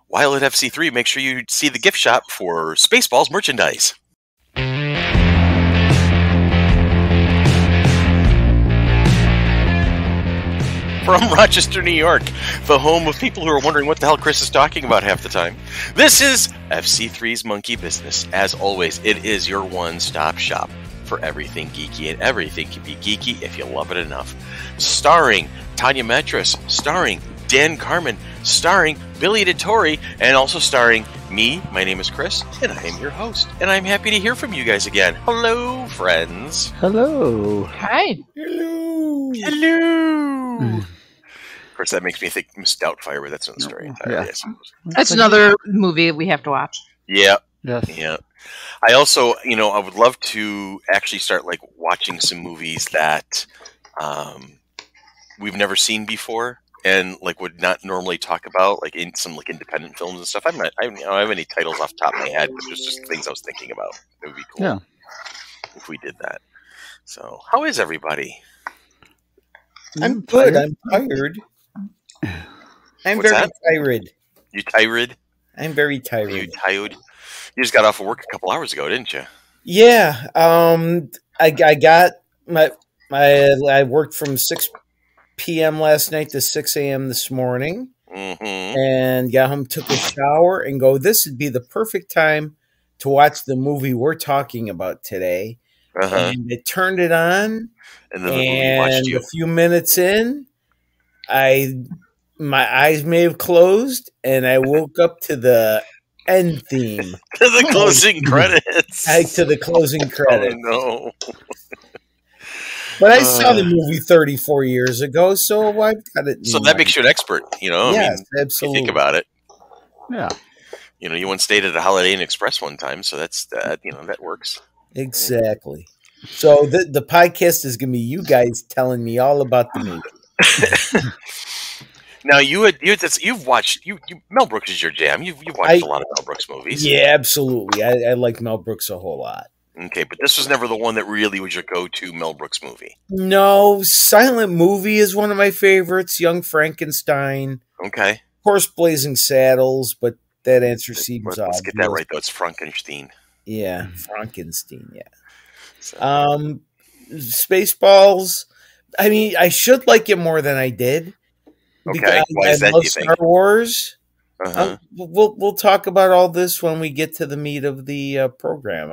While at FC3, make sure you see the gift shop for Spaceballs merchandise. From Rochester, New York, the home of people who are wondering what the hell Chris is talking about half the time, this is FC3's Monkey Business. As always, it is your one-stop shop for everything geeky, and everything can be geeky if you love it enough. Starring Tanya Metris, starring Dan Carmen, starring Billy DeTore, and also starring me. My name is Chris, and I am your host, and I'm happy to hear from you guys again. Hello, friends. Hello. Hi. Hello. Hello. Of course, that makes me think Miss Doubtfire, but that's another story entirely. Yeah. That's another movie we have to watch. Yeah. Yes. Yeah. I also, I would love to actually start watching some movies that we've never seen before and would not normally talk about, in some independent films and stuff. I don't have any titles off the top of my head, but there's just things I was thinking about. It would be cool if we did that. So, how is everybody? I'm good. I'm tired. I'm What's very that? tired. You tired? I'm very tired. You tired? You just got off of work a couple hours ago, didn't you? Yeah. I got I worked from 6 p.m. last night to 6 a.m. this morning, and got home, took a shower, and this would be the perfect time to watch the movie we're talking about today. And I turned it on, and a few minutes in, my eyes may have closed, and I woke up to the end theme. To the closing credits. To the closing credits. Oh, no. But I saw the movie 34 years ago, so I've got it. So that makes you an expert, Yes, absolutely. You think about it. Yeah. You once stayed at a Holiday Inn Express one time, so that's that. That works. Exactly. So the podcast is going to be you guys telling me all about the movie. Now you've watched Mel Brooks is your jam. You've watched a lot of Mel Brooks movies. Yeah, absolutely. I like Mel Brooks a whole lot. Okay, but this was never the one that really was your go-to Mel Brooks movie. No, silent movie is one of my favorites. Young Frankenstein. Okay. Of course, Blazing Saddles, but that answer seems obvious. Let's get that right, though. It's Frankenstein. Yeah, Frankenstein, yeah. So. Spaceballs. I mean, I should like it more than I did. Okay, why is that, love do you think? Star Wars. We'll talk about all this when we get to the meat of the program.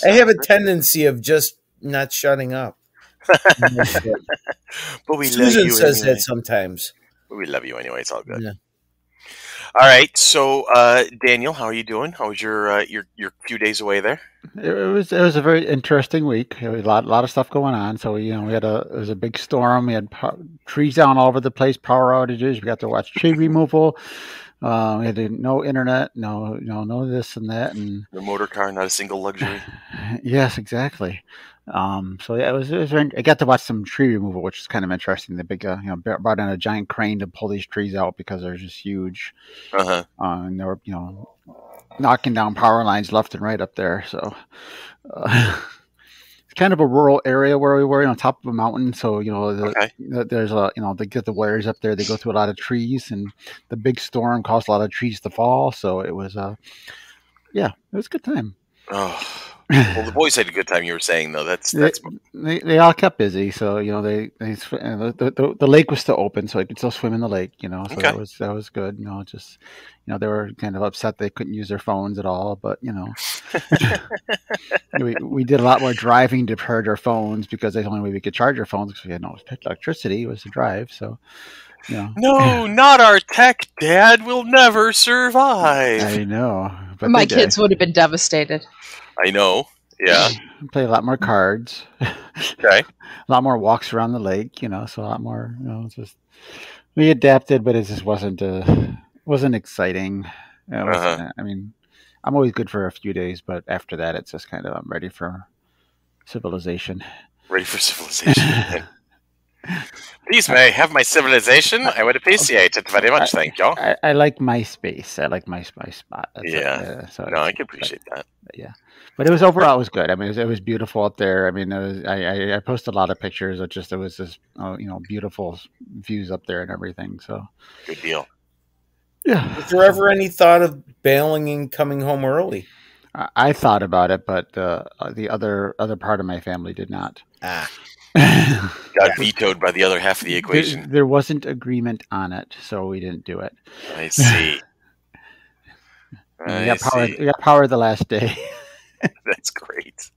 I have a tendency of just not shutting up. But we Susan love you says anyway. that sometimes. But we love you anyway. It's all good. Yeah. All right. So, Daniel, how are you doing? How was your few days away there? It was a very interesting week. There was a lot of stuff going on. So it was a big storm. We had trees down all over the place, power outages. We got to watch tree removal. We had no internet, no this and that, and the motor car, not a single luxury. Yes, exactly. So yeah, it was very, I got to watch some tree removal, which is kind of interesting. The big, brought in a giant crane to pull these trees out because they're just huge. And they were, knocking down power lines left and right up there. So it's kind of a rural area where we were, on top of a mountain. So there's they get the wires up there. They go through a lot of trees, and the big storm caused a lot of trees to fall. So it was, it was a good time. Oh. Well, the boys had a good time. You were saying though, they all kept busy. So the lake was still open, so I could still swim in the lake. So that was good. They were kind of upset they couldn't use their phones at all. But we did a lot more driving to charge our phones because that's the only way we could charge our phones because we had no electricity was to drive. So. No, not our tech, Dad. We'll never survive. I know. But my kids would have been devastated. I know. Yeah. Play a lot more cards. Okay. A lot more walks around the lake, so a lot more, just we adapted, but it just wasn't exciting. I mean, I'm always good for a few days, but after that, it's just kind of, I'm ready for civilization. Ready for civilization. Please, may I have my civilization? I would appreciate it very much, thank you. I like my space. I like my spot. That's I can appreciate that. Yeah, but it was overall, it was good. I mean, it was beautiful up there. I mean, I posted a lot of pictures. It was just beautiful views up there and everything. So good deal. Yeah. Was there ever any thought of bailing and coming home early? I thought about it, but the other part of my family did not. Got vetoed by the other half of the equation. There wasn't agreement on it, so we didn't do it. I see. We got power the last day. That's great.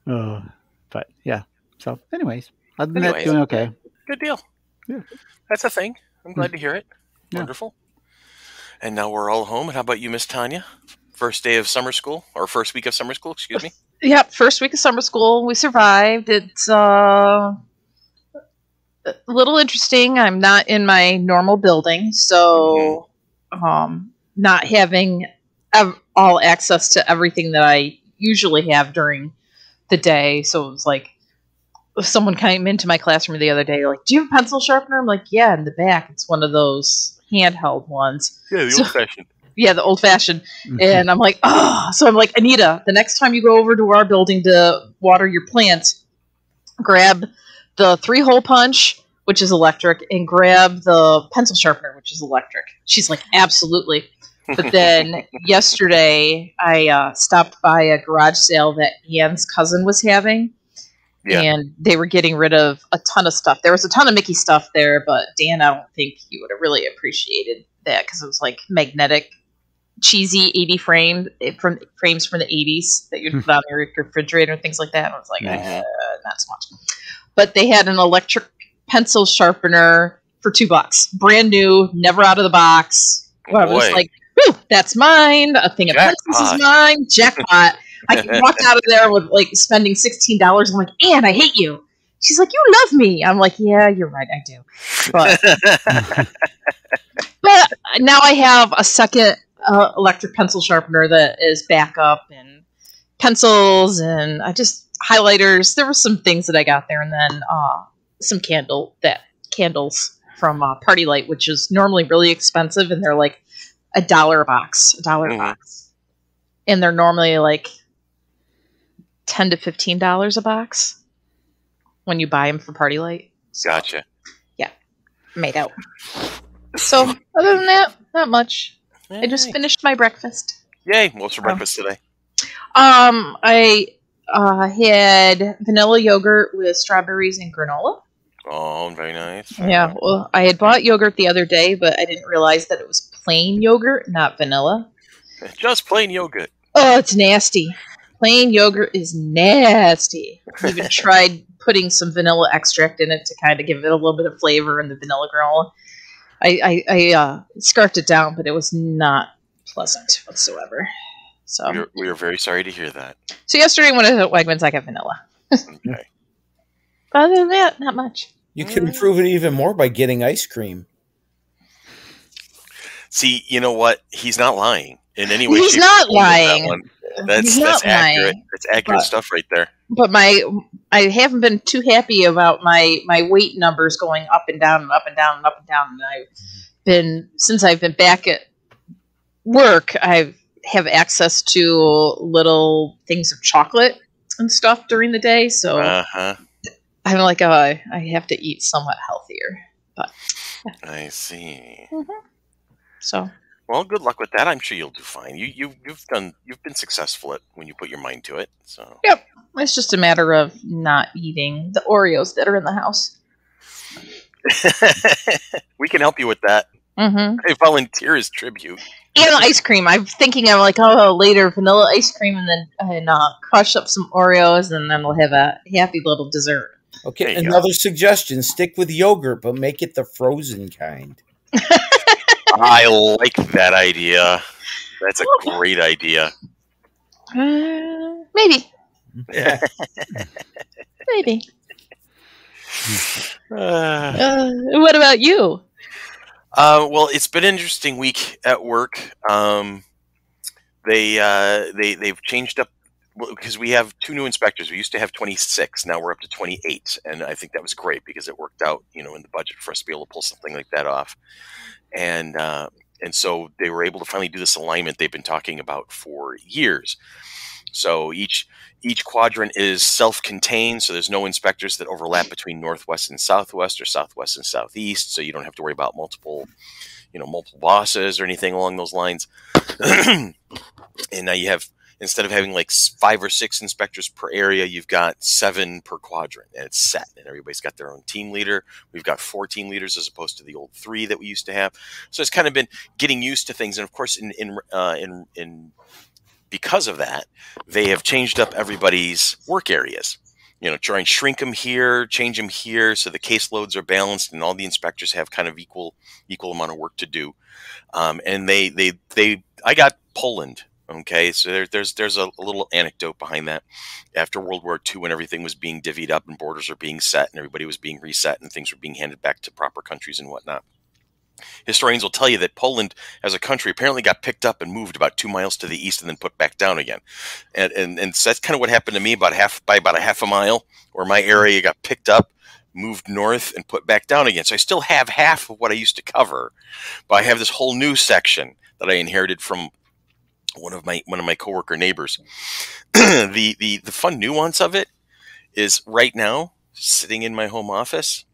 But yeah. So, anyways, other than that, doing okay. Good deal. Yeah. That's a thing. I'm glad to hear it. Yeah. Wonderful. And now we're all home. And how about you, Miss Tanya? First day of summer school, or first week of summer school, excuse me? Yep, first week of summer school. We survived. It's a little interesting. I'm not in my normal building, so not having all access to everything that I usually have during the day. So it was like, if someone came into my classroom the other day, like, do you have a pencil sharpener? I'm like, yeah, in the back. It's one of those handheld ones. Yeah, the old-fashioned. Yeah, the old-fashioned. And I'm like, so I'm like, Anita, the next time you go over to our building to water your plants, grab the 3-hole punch, which is electric, and grab the pencil sharpener, which is electric. She's like, absolutely. But then yesterday, I stopped by a garage sale that Ian's cousin was having. Yeah. And they were getting rid of a ton of stuff. There was a ton of Mickey stuff there, but Dan, I don't think he would have really appreciated that because it was like magnetic, cheesy 80 frames from the 80s that you'd put on your refrigerator and things like that. And I was like, not so much. But they had an electric pencil sharpener for $2, brand new, never out of the box. Well, I was like, whew, that's mine. A thing of pencils is mine. Jackpot. I walked out of there with like spending $16. I'm like, Ann, I hate you. She's like, you love me. I'm like, yeah, you're right, I do. But now I have a second electric pencil sharpener that is backup and pencils and highlighters. There were some things that I got there, and then some candles from Party Light, which is normally really expensive, and they're like $1 a box, a box, and they're normally like $10 to $15 a box when you buy them for Party Light. So, gotcha. Yeah, made out. So other than that, not much. I just finished my breakfast. Yay! What's for breakfast today? I had vanilla yogurt with strawberries and granola. Oh, very nice. Yeah, well, I had bought yogurt the other day, but I didn't realize that it was plain yogurt, not vanilla. Just plain yogurt. Oh, it's nasty. Plain yogurt is nasty. I even tried putting some vanilla extract in it to kind of give it a little bit of flavor in the vanilla granola. I scarfed it down, but it was not pleasant whatsoever. So we are very sorry to hear that. So yesterday when I was at Wegmans, I got vanilla. Okay. Other than that, not much. You can improve it even more by getting ice cream. See, you know what? He's not lying in any way. He's not lying. That's accurate. That's accurate stuff right there. But I haven't been too happy about my weight numbers going up and down and up and down and up and down. And since I've been back at work, I have access to little things of chocolate and stuff during the day. So I'm like, I have to eat somewhat healthier. But yeah. I see. Mm-hmm. So. Well, good luck with that. I'm sure you'll do fine. You've been successful at when you put your mind to it. So. Yep. It's just a matter of not eating the Oreos that are in the house. We can help you with that. Mm-hmm. I volunteer as tribute. And ice cream. I'm thinking I'm like, later vanilla ice cream and crush up some Oreos and then we'll have a happy little dessert. Okay, another suggestion. Stick with yogurt, but make it the frozen kind. I like that idea. That's a great idea. Maybe. Yeah. Maybe. What about you? Well, it's been an interesting week at work. They've changed up because we have 2 new inspectors. We used to have 26. Now we're up to 28, and I think that was great because it worked out, in the budget for us to be able to pull something like that off. And so they were able to finally do this alignment they've been talking about for years. So each quadrant is self-contained, so there's no inspectors that overlap between northwest and southwest or southwest and southeast, so you don't have to worry about multiple, multiple bosses or anything along those lines. And now you have, instead of having like 5 or 6 inspectors per area, you've got 7 per quadrant, and it's set. And everybody's got their own team leader. We've got 4 team leaders as opposed to the old 3 that we used to have. So it's kind of been getting used to things. And of course, because of that, they have changed up everybody's work areas. Try and shrink them here, change them here, so the caseloads are balanced, and all the inspectors have kind of equal amount of work to do. And I got Poland. Okay, so there's a little anecdote behind that. After World War II, when everything was being divvied up and borders are being set and everybody was being reset and things were being handed back to proper countries and whatnot, historians will tell you that Poland as a country apparently got picked up and moved about 2 miles to the east and then put back down again. And so that's kind of what happened to me by about a half a mile, where my area got picked up, moved north, and put back down again. So I still have half of what I used to cover, but I have this whole new section that I inherited from one of my coworker neighbors. The fun nuance of it is right now, sitting in my home office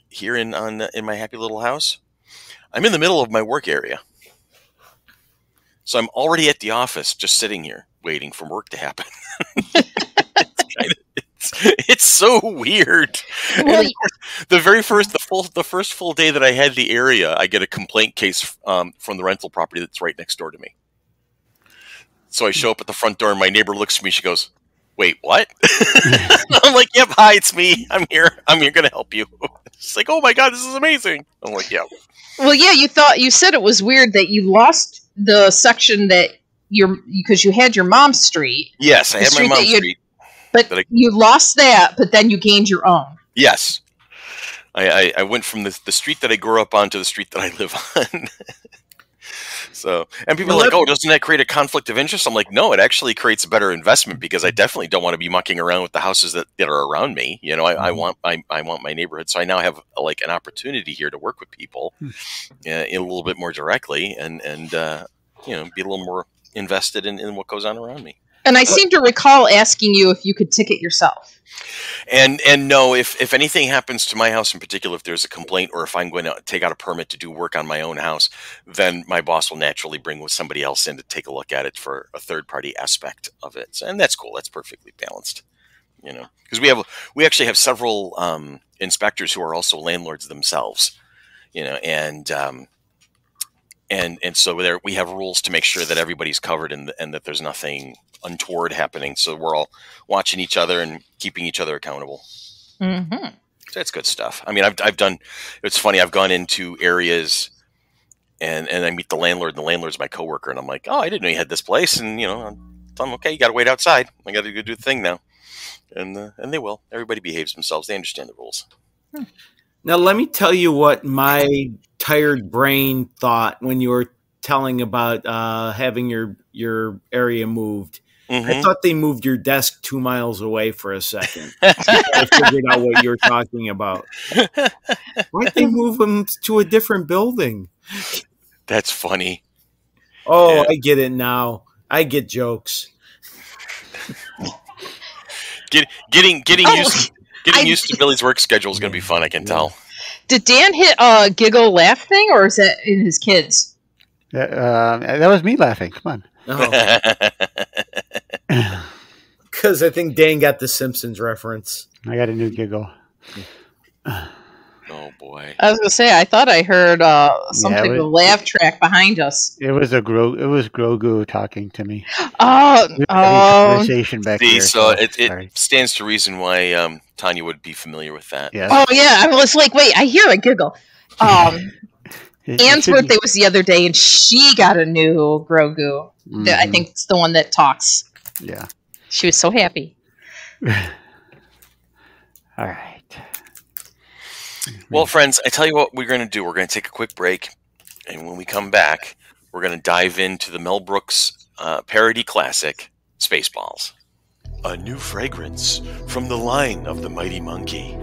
here in my happy little house, I'm in the middle of my work area. So I'm already at the office, just sitting here waiting for work to happen. It's so weird. Well, And of course, the first full day that I had the area, I get a complaint case from the rental property that's right next door to me. So I show up at the front door, and my neighbor looks at me. She goes, "Wait, what?" I'm like, "Yep, hi, it's me. I'm here going to help you." She's like, "Oh my God, this is amazing." I'm like, "Yeah." Well, yeah, you said it was weird that you lost the section that because you had your mom's street. Yes, I had my mom's street. But you lost that, but then you gained your own. Yes. I went from the street that I grew up on to the street that I live on. So, and people are like, "Oh, doesn't that create a conflict of interest?" I'm like, no, it actually creates a better investment, because I definitely don't want to be mucking around with the houses that are around me. I want my neighborhood. So I now have an opportunity here to work with people a little bit more directly and be a little more invested in what goes on around me. And I seem to recall asking you if you could ticket yourself. And no, if anything happens to my house in particular, if there's a complaint or if I'm going to take out a permit to do work on my own house, then my boss will naturally bring somebody else in to take a look at it for a third-party aspect of it. And that's cool. That's perfectly balanced, because we actually have several inspectors who are also landlords themselves, and so we have rules to make sure that everybody's covered and that there's nothing untoward happening. So we're all watching each other and keeping each other accountable. Mm-hmm. So that's good stuff. I mean, I've done. It's funny. I've gone into areas and I meet the landlord. And the landlord's my coworker, and I'm like, "Oh, I didn't know you had this place." And I'm okay. You got to wait outside. I got to go do the thing now. And they will. Everybody behaves themselves. They understand the rules. Now, let me tell you what my tired brain thought when you were telling about having your area moved. Mm-hmm. I thought they moved your desk 2 miles away for a second. I figured out what you were talking about. Why'd they move them to a different building? That's funny. Oh, Yeah. I get it now. I get jokes. Getting used to Billy's work schedule is going to be fun. I can tell. Did Dan hit a giggle laugh thing, or is that in his kids? That was me laughing. Come on. Because I think Dan got the Simpsons reference. I got a new giggle. Oh boy! I was gonna say, I thought I heard some type of laugh track behind us. It was Grogu talking to me. Oh, Conversation back there. So it stands to reason why Tanya would be familiar with that. Yeah. Oh yeah, I was like, wait, I hear a giggle. Anne's birthday was the other day, and she got a new Grogu. Mm-hmm. I think it's the one that talks. Yeah. She was so happy. All right. Well, friends, I tell you what we're going to do. We're going to take a quick break, and when we come back, we're going to dive into the Mel Brooks parody classic, Spaceballs. A new fragrance from the line of the Mighty Monkey.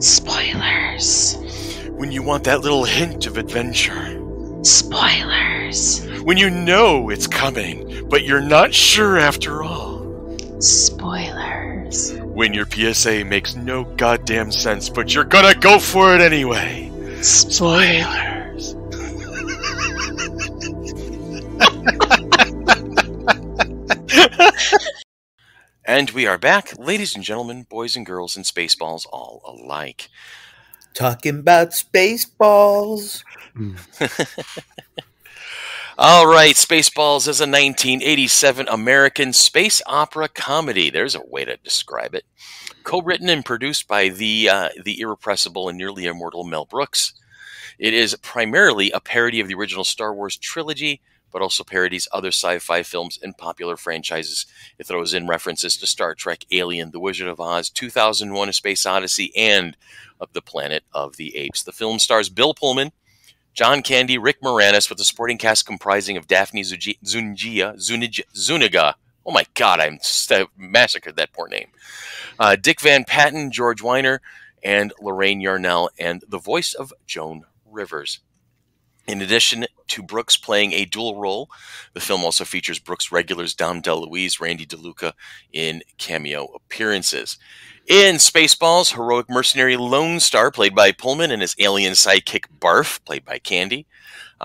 Spoilers. When you want that little hint of adventure. Spoilers. When you know it's coming, but you're not sure after all. Spoilers. When your PSA makes no goddamn sense, but you're gonna go for it anyway. Spoilers. And we are back, ladies and gentlemen, boys and girls, and Spaceballs all alike. Talking about Spaceballs. All right, Spaceballs is a 1987 American space opera comedy. There's a way to describe it. Co-written and produced by the irrepressible and nearly immortal Mel Brooks. It is primarily a parody of the original Star Wars trilogy, but also parodies other sci-fi films and popular franchises. It throws in references to Star Trek, Alien, The Wizard of Oz, 2001: A Space Odyssey, and of the Planet of the Apes. The film stars Bill Pullman, John Candy, Rick Moranis, with a supporting cast comprising of Daphne Zuniga. Oh my God, I massacred that poor name. Dick Van Patten, George Weiner, and Lorraine Yarnell, and the voice of Joan Rivers. In addition to Brooks playing a dual role, the film also features Brooks regulars Dom DeLuise, Randy DeLuca in cameo appearances. In Spaceballs, heroic mercenary Lone Star, played by Pullman, and his alien sidekick Barf, played by Candy.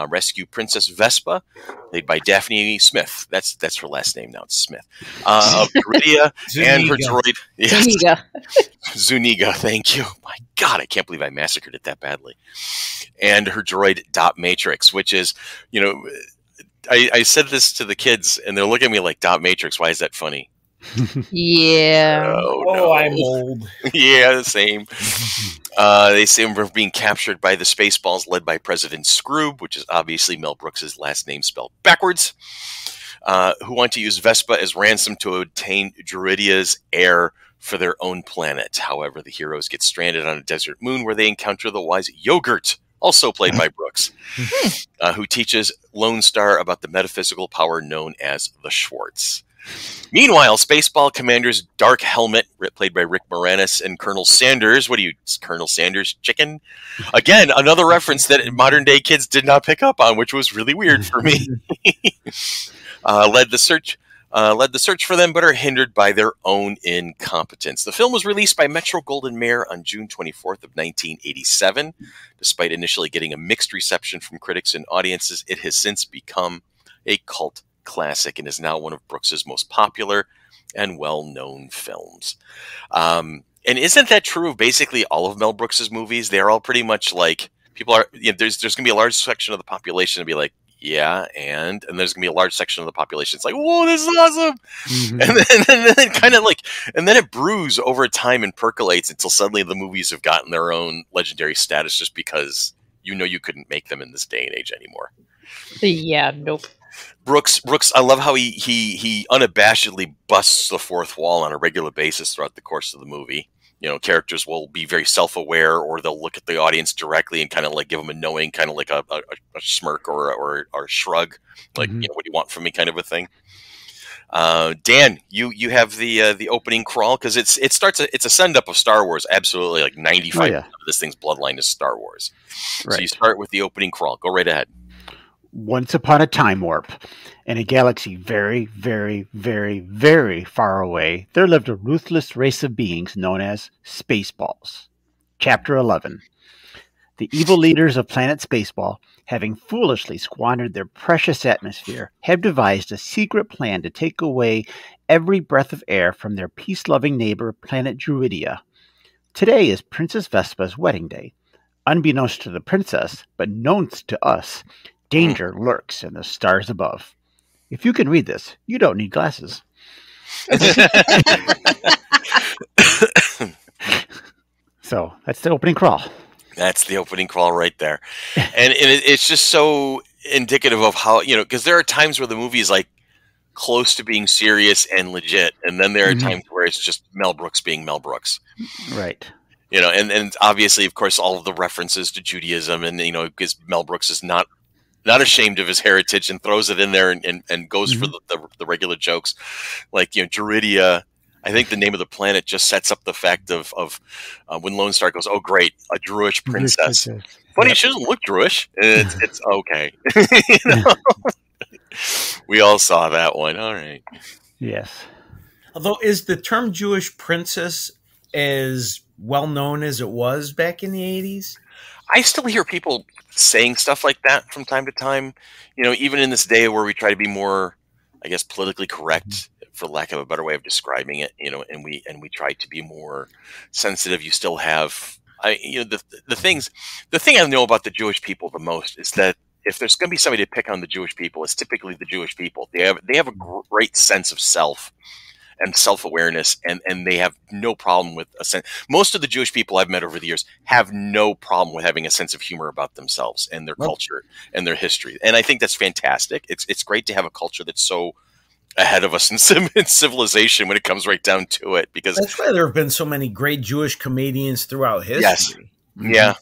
Rescue Princess Vespa, played by Daphne Smith. That's her last name now. It's Smith. Of Iridia and her droid. Yes. Zuniga, thank you. My God, I can't believe I massacred it that badly. And her droid Dot Matrix, which is, I said this to the kids, and they're looking at me like, Dot Matrix, why is that funny? Yeah. Oh, no. I'm old. Yeah, the same. They say we're being captured by the Spaceballs led by President Scroob, which is obviously Mel Brooks' last name spelled backwards, who want to use Vespa as ransom to obtain Duridia's heir for their own planet. However, the heroes get stranded on a desert moon where they encounter the wise Yogurt, also played by Brooks, who teaches Lone Star about the metaphysical power known as the Schwartz. Meanwhile, Spaceball Commander's Dark Helmet, played by Rick Moranis, and Colonel Sanders, Colonel Sanders chicken? Again, another reference that modern-day kids did not pick up on, which was really weird for me. Led the search for them, but are hindered by their own incompetence. The film was released by Metro-Goldwyn-Mayer on June 24th of 1987. Despite initially getting a mixed reception from critics and audiences, it has since become a cult classic and is now one of Brooks's most popular and well-known films. And isn't that true of basically all of Mel Brooks's movies? They're all pretty much like, people are, there's going to be a large section of the population to be like, yeah, and there's going to be a large section of the population it's like, whoa, this is awesome. Mm-hmm. And then kind of like, and then it brews over time and percolates until suddenly the movies have gotten their own legendary status just because you couldn't make them in this day and age anymore. Yeah, nope. Brooks, I love how he unabashedly busts the fourth wall on a regular basis throughout the course of the movie. Characters will be very self-aware, or they'll look at the audience directly and kind of like give them a knowing, kind of like a smirk or a shrug, like, what do you want from me, kind of a thing. Dan, you have the opening crawl, because it's a send up of Star Wars. Absolutely, like 95% of this thing's bloodline is Star Wars. Right. So you start with the opening crawl. Go right ahead. Once upon a time warp, in a galaxy very, very, very, very far away, there lived a ruthless race of beings known as Spaceballs. Chapter 11. The evil leaders of planet Spaceball, having foolishly squandered their precious atmosphere, have devised a secret plan to take away every breath of air from their peace-loving neighbor, planet Duridia. Today is Princess Vespa's wedding day. Unbeknownst to the princess, but known to us, danger lurks in the stars above. If you can read this, you don't need glasses. So that's the opening crawl. That's the opening crawl right there. And it's just so indicative of how, because there are times where the movie is like close to being serious and legit. And then there are times where it's just Mel Brooks being Mel Brooks. Right. And obviously, of course, all of the references to Judaism and, because Mel Brooks is not ashamed of his heritage and throws it in there and goes for the regular jokes. Like, Duridia, I think the name of the planet just sets up the fact of when Lone Star goes, oh, great, a Druish princess. But she doesn't look Druish. It's okay. We all saw that one. All right. Yes. Although, is the term Jewish princess as well known as it was back in the 80s? I still hear people saying stuff like that from time to time. Even in this day where we try to be more, I guess, politically correct, for lack of a better way of describing it, you know, and we try to be more sensitive. You still have, the thing I know about the Jewish people the most is that if there's going to be somebody to pick on the Jewish people, it's typically the Jewish people. They have a great sense of self and self-awareness, and they have no problem with a sense. Most of the Jewish people I've met over the years have no problem with having a sense of humor about themselves and their culture and their history. And I think that's fantastic. It's great to have a culture that's so ahead of us in civilization when it comes right down to it, because that's why there have been so many great Jewish comedians throughout history. Yes. Yeah.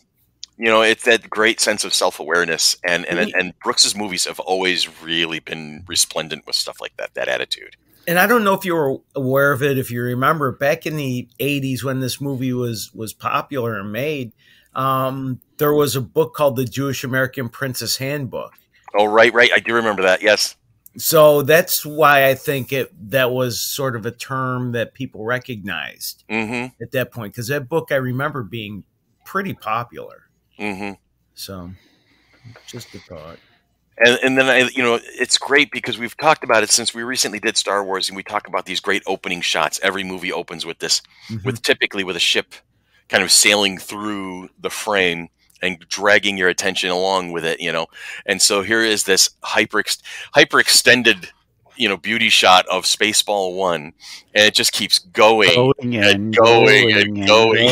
You know, it's that great sense of self-awareness, and Brooks's movies have always really been resplendent with stuff like that attitude. And I don't know if you were aware of it, if you remember, back in the 80s when this movie was popular and made, there was a book called The Jewish American Princess Handbook. Oh, right. I do remember that, yes. So that's why I think that was sort of a term that people recognized at that point, because that book I remember being pretty popular. So just a thought. And then it's great because we've talked about it since we recently did Star Wars, and we talk about these great opening shots. Every movie opens with this, typically with a ship kind of sailing through the frame and dragging your attention along with it, you know. And so here is this hyper extended, beauty shot of Spaceball 1, and it just keeps going and going.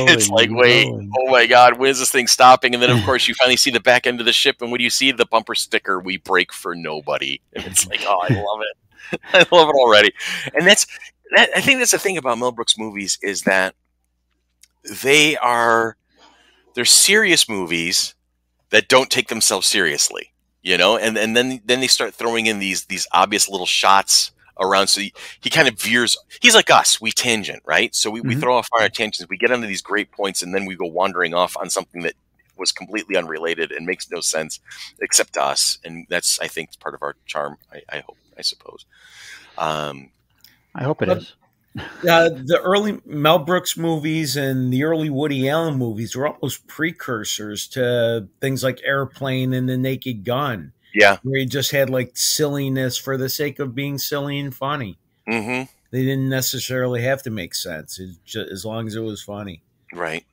It's like, wait, oh my God, when is this thing stopping? And then, of course, you finally see the back end of the ship, and when you see the bumper sticker, "We break for nobody," and it's like, oh, I love it. I love it already. And I think that's the thing about Mel Brooks movies, is that they're serious movies that don't take themselves seriously. And then they start throwing in these obvious little shots around. So he kind of veers. He's like us. We tangent, right? So we throw off on our tangents. We get onto these great points, and then we go wandering off on something that was completely unrelated and makes no sense except to us. And that's, I think, part of our charm. I suppose. I hope it is. The early Mel Brooks movies and the early Woody Allen movies were almost precursors to things like Airplane and The Naked Gun. Yeah. Where you just had like silliness for the sake of being silly and funny. They didn't necessarily have to make sense, as long as it was funny. Right.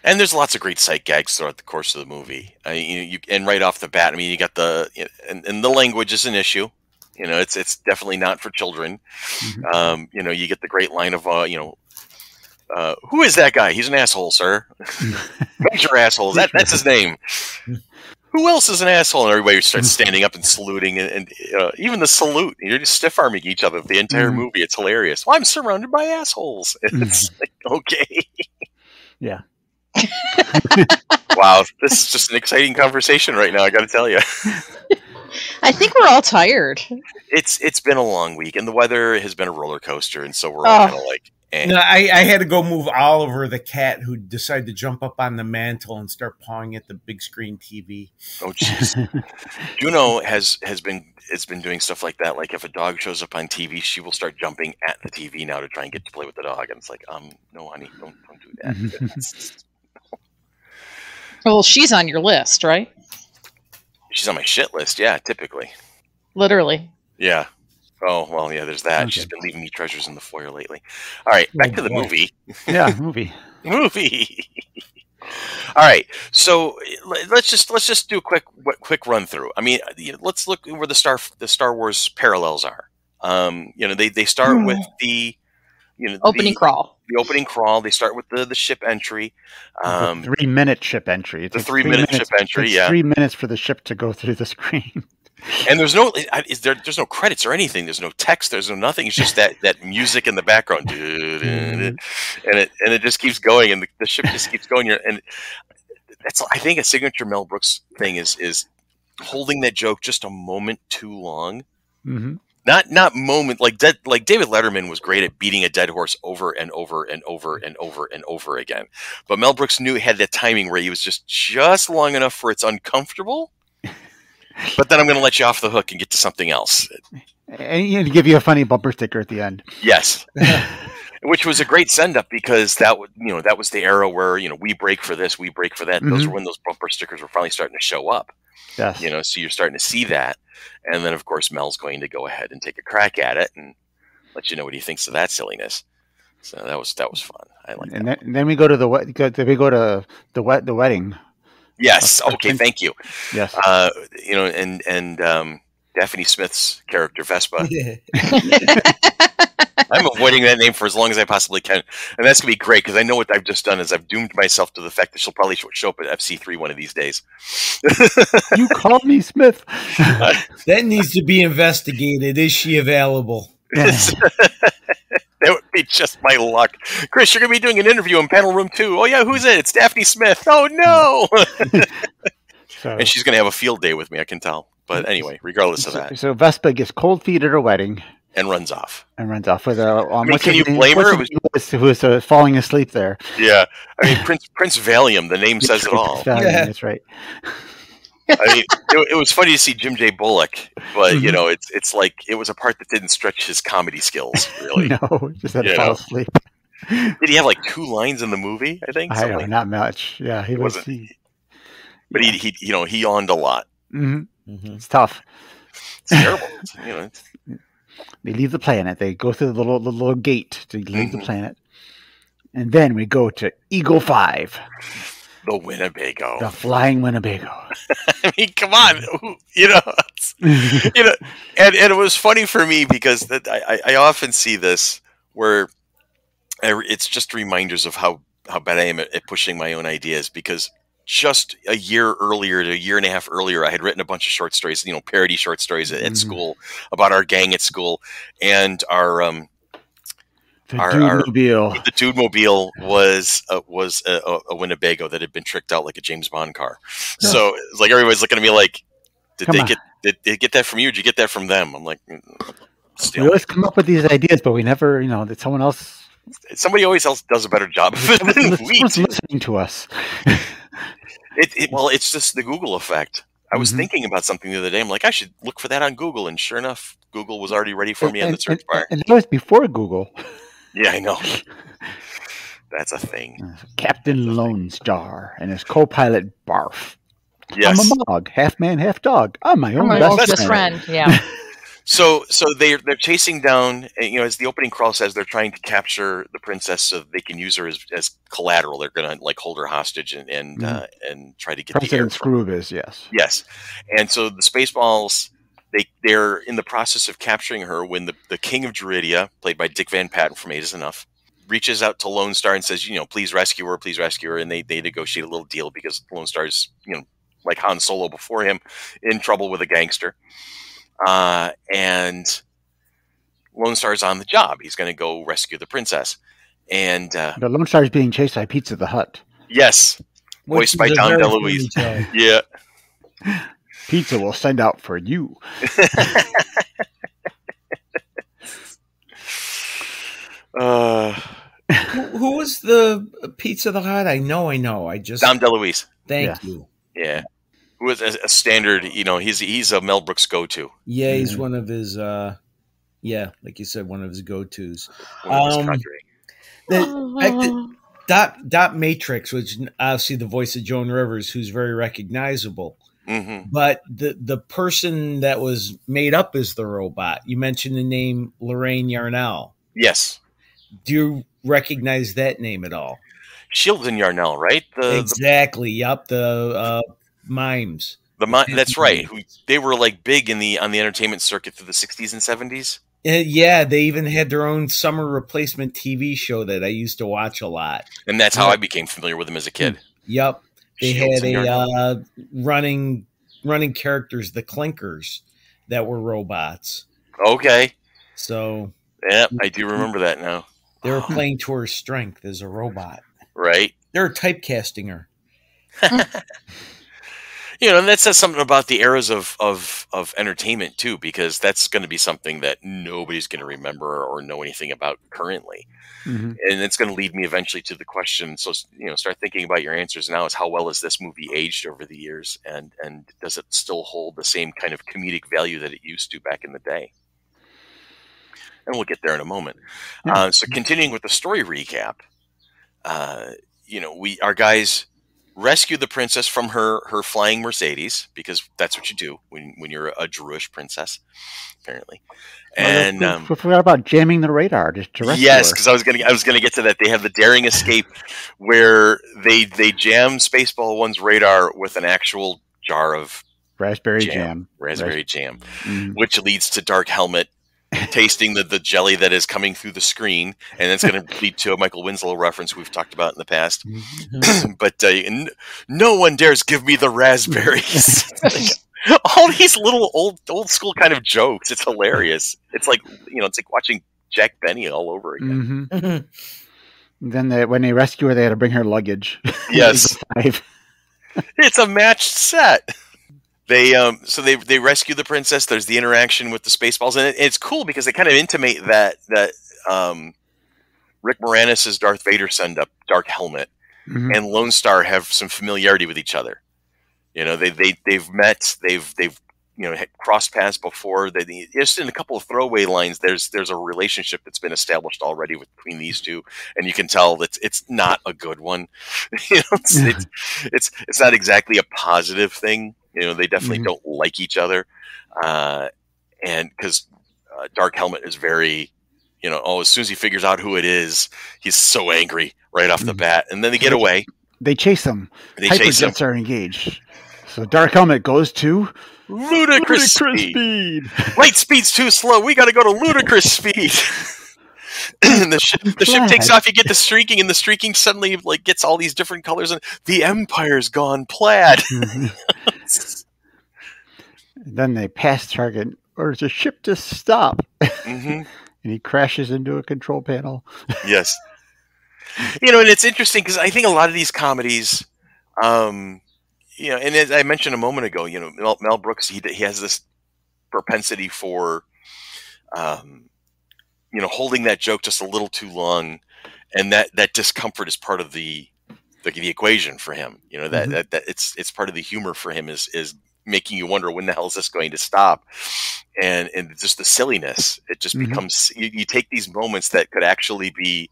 And there's lots of great sight gags throughout the course of the movie. And right off the bat, you got and the language is an issue. It's definitely not for children. You get the great line of, who is that guy? He's an asshole, sir. Major asshole. That's his name. Who else is an asshole? And everybody starts standing up and saluting, and even the salute. You're just stiff-arming each other the entire movie. It's hilarious. Well, I'm surrounded by assholes. It's like, okay. Yeah. Wow, this is just an exciting conversation right now, I got to tell you. I think we're all tired. It's been a long week, and the weather has been a roller coaster, and so we're all kind of like, eh. No, I had to go move Oliver, the cat, who decided to jump up on the mantle and start pawing at the big screen TV. Oh, jeez. Juno has been doing stuff like that. Like if a dog shows up on TV, she will start jumping at the TV now to try and get to play with the dog. And it's like, no, honey, don't do that. Well, she's on your list, right? She's on my shit list, yeah, typically. Literally. Yeah. Oh, well, yeah, there's that. Okay. She's been leaving me treasures in the foyer lately. All right, back to the movie. Yeah, movie. Movie. All right, so let's just do a quick run through. Let's look where the Star Wars parallels are. They start with the opening crawl. The opening crawl. They start with the ship entry. The 3-minute ship entry. It's 3-minute ship entry. Yeah, 3 minutes for the ship to go through the screen. And there's no credits or anything. There's no text. There's no nothing. It's just that music in the background, and it just keeps going, and the ship just keeps going. And that's, I think, a signature Mel Brooks thing is holding that joke just a moment too long. Not moment like David Letterman was great at beating a dead horse over and over and over and over and over again, but Mel Brooks had that timing where he was just long enough for it's uncomfortable. But then I'm going to let you off the hook and get to something else. And give you a funny bumper sticker at the end. Yes. Which was a great send-up because that was the era where, we break for this, we break for that. Those were when those bumper stickers were finally starting to show up. Yes. So you're starting to see that. And then, of course, Mel's going to go ahead and take a crack at it and let you know what he thinks of that silliness. So that was fun. I like that. And then we go to the wedding. Yes. Okay. Thank you. Yes. And Daphne Smith's character Vespa. I'm avoiding that name for as long as I possibly can, and that's gonna be great because I know what I've just done is I've doomed myself to the fact that she'll probably show up at FC3 one of these days. You call me Smith. That needs to be investigated. Is she available? That would be just my luck. Chris, you're going to be doing an interview in panel room 2. Oh, yeah, who's it? It's Daphne Smith. Oh, no. And she's going to have a field day with me, I can tell. But anyway, regardless of that. So Vespa gets cold feet at her wedding. And runs off. With can you blame her? Who was falling asleep there. Yeah. I mean, Prince Valium, the name says it all. Yeah. That's right. I mean, it was funny to see Jim J. Bullock, but it's like it was a part that didn't stretch his comedy skills really. No, just had to fall asleep. Did he have like 2 lines in the movie? I think. I don't know, not much. Yeah, he wasn't. But he yawned a lot. Mm-hmm. Mm-hmm. It's tough. It's terrible. They leave the planet. They go through the little gate to leave the planet, and then we go to Eagle 5. The Winnebago. The flying Winnebago. I mean, come on. And it was funny for me because I often see this where it's just reminders of how bad I am at pushing my own ideas because just a year earlier to a year and a half earlier, I had written a bunch of short stories, parody short stories at school about our gang at school and the Dude-mobile was a Winnebago that had been tricked out like a James Bond car. Yeah. So it's like everybody's looking at me like, did they get that from you? Or did you get that from them? I'm like, still. We always come up with these ideas, but we never, that someone else. Somebody always else does a better job of it than we do. Someone's listening to us. Well, it's just the Google effect. I was thinking about something the other day. I'm like, I should look for that on Google, and sure enough, Google was already ready for me on the search bar. And that was before Google. Yeah, I know. That's a thing. Captain Lone Star and his co-pilot Barf. Yes. I'm a Mog, half man, half dog. I'm my own best friend. Yeah. So they're chasing down. As the opening crawl says, they're trying to capture the princess so that they can use her as collateral. They're going to hold her hostage and try to get President Scroob is yes. And so the Spaceballs. They're in the process of capturing her when the King of Druidia, played by Dick Van Patten from 8 is Enough, reaches out to Lone Star and says, please rescue her. And they negotiate a little deal because Lone Star's, like Han Solo before him, in trouble with a gangster. And Lone Star's on the job. He's going to go rescue the princess. And the Lone Star's being chased by Pizza the Hut. Yes. Voiced by Dom DeLuise. Yeah. Pizza will send out for you. Who was the Pizza the Hut? I know. I just Dom DeLuise. Thank you. Yeah, who was a standard. He's a Mel Brooks go-to. Yeah, he's one of his. Like you said, one of his go-tos. Dot Matrix, which obviously the voice of Joan Rivers, who's very recognizable. Mm-hmm. But the person that was made up as the robot, you mentioned the name Lorraine Yarnell. Yes. Do you recognize that name at all? Shields and Yarnell, right? Exactly. Yep. The mimes. That's right. They were like big on the entertainment circuit through the 60s and 70s. Yeah, they even had their own summer replacement TV show that I used to watch a lot. And that's how I became familiar with them as a kid. Yep. They had a running characters, the Clinkers, that were robots. Okay. So. Yeah, I do remember that now. They were playing to her strength as a robot. Right. They're typecasting her. And that says something about the eras of entertainment too, because that's going to be something that nobody's going to remember or know anything about currently. Mm-hmm. And it's going to lead me eventually to the question. So, start thinking about your answers now is how well has this movie aged over the years? And does it still hold the same kind of comedic value that it used to back in the day? And we'll get there in a moment. Yeah. So continuing with the story recap, our guys rescue the princess from her flying Mercedes, because that's what you do when you're a Druish princess, apparently. And we forgot about jamming the radar just to rescue yes, her. because I was gonna get to that. They have the daring escape where they jam Spaceball 1's radar with an actual jar of raspberry jam, which leads to Dark Helmet tasting the jelly that is coming through the screen, and it's going to lead to a Michael Winslow reference we've talked about in the past. But no one dares give me the raspberries. All these little old school kind of jokes. It's hilarious. It's like it's like watching Jack Benny all over again. Then when they rescue her, they had to bring her luggage. Yes, it's a matched set. They they rescue the princess. There's the interaction with the Spaceballs, and it's cool because they kind of intimate that Rick Moranis' Darth Vader send up Dark Helmet and Lone Starr have some familiarity with each other. They've met, they've had crossed paths before. They just in a couple of throwaway lines. There's a relationship that's been established already between these two, and you can tell that it's not a good one. It's not exactly a positive thing. They definitely don't like each other, and because Dark Helmet is very, as soon as he figures out who it is, he's so angry right off the bat, and then they get away. They chase him. Hyperjets are engaged. So Dark Helmet goes to ludicrous speed. Light speed's too slow. We got to go to ludicrous speed. And the ship takes off. You get the streaking, and the streaking suddenly gets all these different colors, and the Empire's gone plaid. Then they pass target, orders the ship to stop, and he crashes into a control panel. Yes, and it's interesting because I think a lot of these comedies, and as I mentioned a moment ago, Mel Brooks, he has this propensity for, holding that joke just a little too long, and that discomfort is part of the equation for him. That it's part of the humor for him is making you wonder, when the hell is this going to stop? And just the silliness, it just becomes, you take these moments that could actually be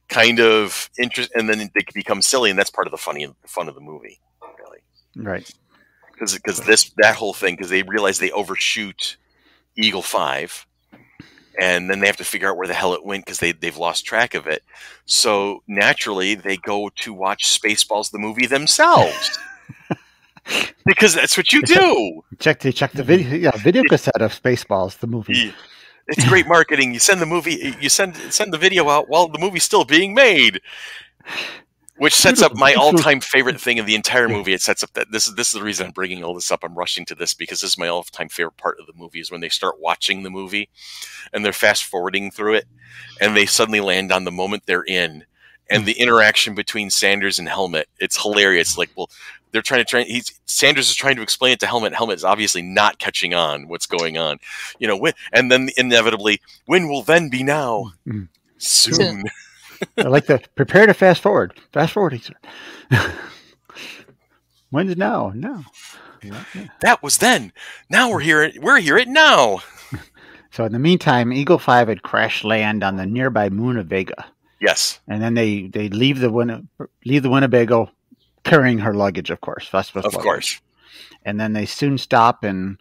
kind of interest, and then they can become silly, and that's part of the fun of the movie, really. Right. Because that whole thing, because they realize they overshoot Eagle 5, and then they have to figure out where the hell it went because they've lost track of it. So naturally, they go to watch Spaceballs the movie themselves. Because that's what you do. They check the video cassette of Spaceballs, the movie. It's great marketing. You send the video out while the movie's still being made, which sets up my all-time favorite thing in the entire movie. It sets up that this is the reason I'm bringing all this up. I'm rushing to this because this is my all-time favorite part of the movie, is when they start watching the movie and they're fast-forwarding through it, and they suddenly land on the moment they're in, and the interaction between Sanders and Helmet. It's hilarious. Sanders is trying to explain it to Helmet. Helmet is obviously not catching on what's going on, and then inevitably, when will then be now? Soon. I like to prepare to fast forward. Fast forwarding. When's now? Now. Yeah. That was then. Now we're here. We're here at now. So in the meantime, Eagle 5 had crash land on the nearby moon of Vega. Yes. And then they leave the Winnebago, carrying her luggage, of course. Of course. And then they soon stop, and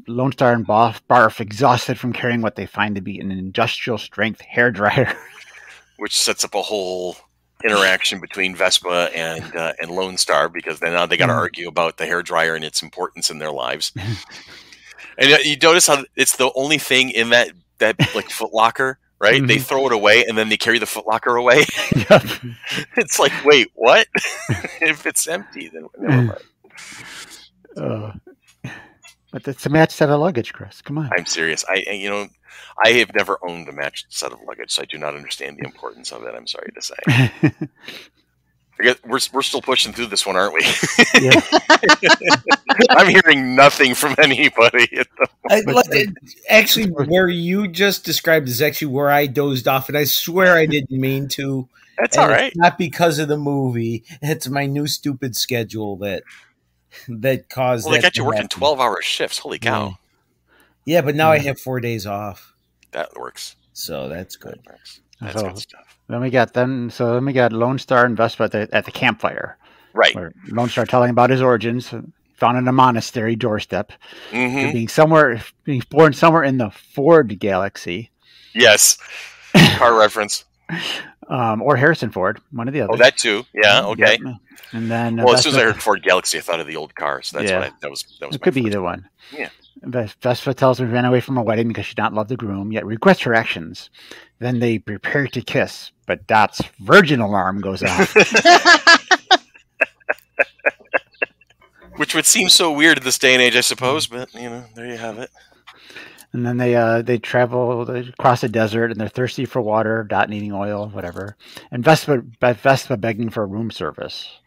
Lone Starr and Barf, exhausted from carrying what they find to be an industrial strength hairdryer. Which sets up a whole interaction between Vespa and Lone Starr, because now they got to argue about the hairdryer and its importance in their lives. And you notice how it's the only thing in that Foot Locker, right? They throw it away and then they carry the Foot Locker away. Yep. It's like, wait, what? If it's empty, then never mind. But it's a matched set of luggage, Chris. Come on. I'm serious. I have never owned a matched set of luggage, so I do not understand the importance of it. I'm sorry to say. I guess we're still pushing through this one, aren't we? Yeah. I'm hearing nothing from anybody. Actually, where you just described is actually where I dozed off, and I swear I didn't mean to. That's all right. It's not because of the movie. It's my new stupid schedule that caused. Well, they got you working 12-hour shifts. Holy cow! Yeah, but now I have 4 days off. That works. So that's good. That's good stuff. Then we got Lone Star and Vespa at the campfire. Right. Where Lone Star telling about his origins, found in a monastery doorstep, being born somewhere in the Ford galaxy. Yes. Car reference. Or Harrison Ford, one of the others. Oh, that too. Yeah. Okay. Yep. And then, well, as soon as I heard Ford Galaxy, I thought of the old car. So that's what that was. It could be either one. Yeah. Vespa tells him she ran away from a wedding because she did not love the groom, yet regrets her actions. Then they prepare to kiss, but Dot's virgin alarm goes off. Which would seem so weird in this day and age, I suppose, but there you have it. And then they travel across the desert, and they're thirsty for water, Dot needing oil, whatever. And Vespa begging for room service.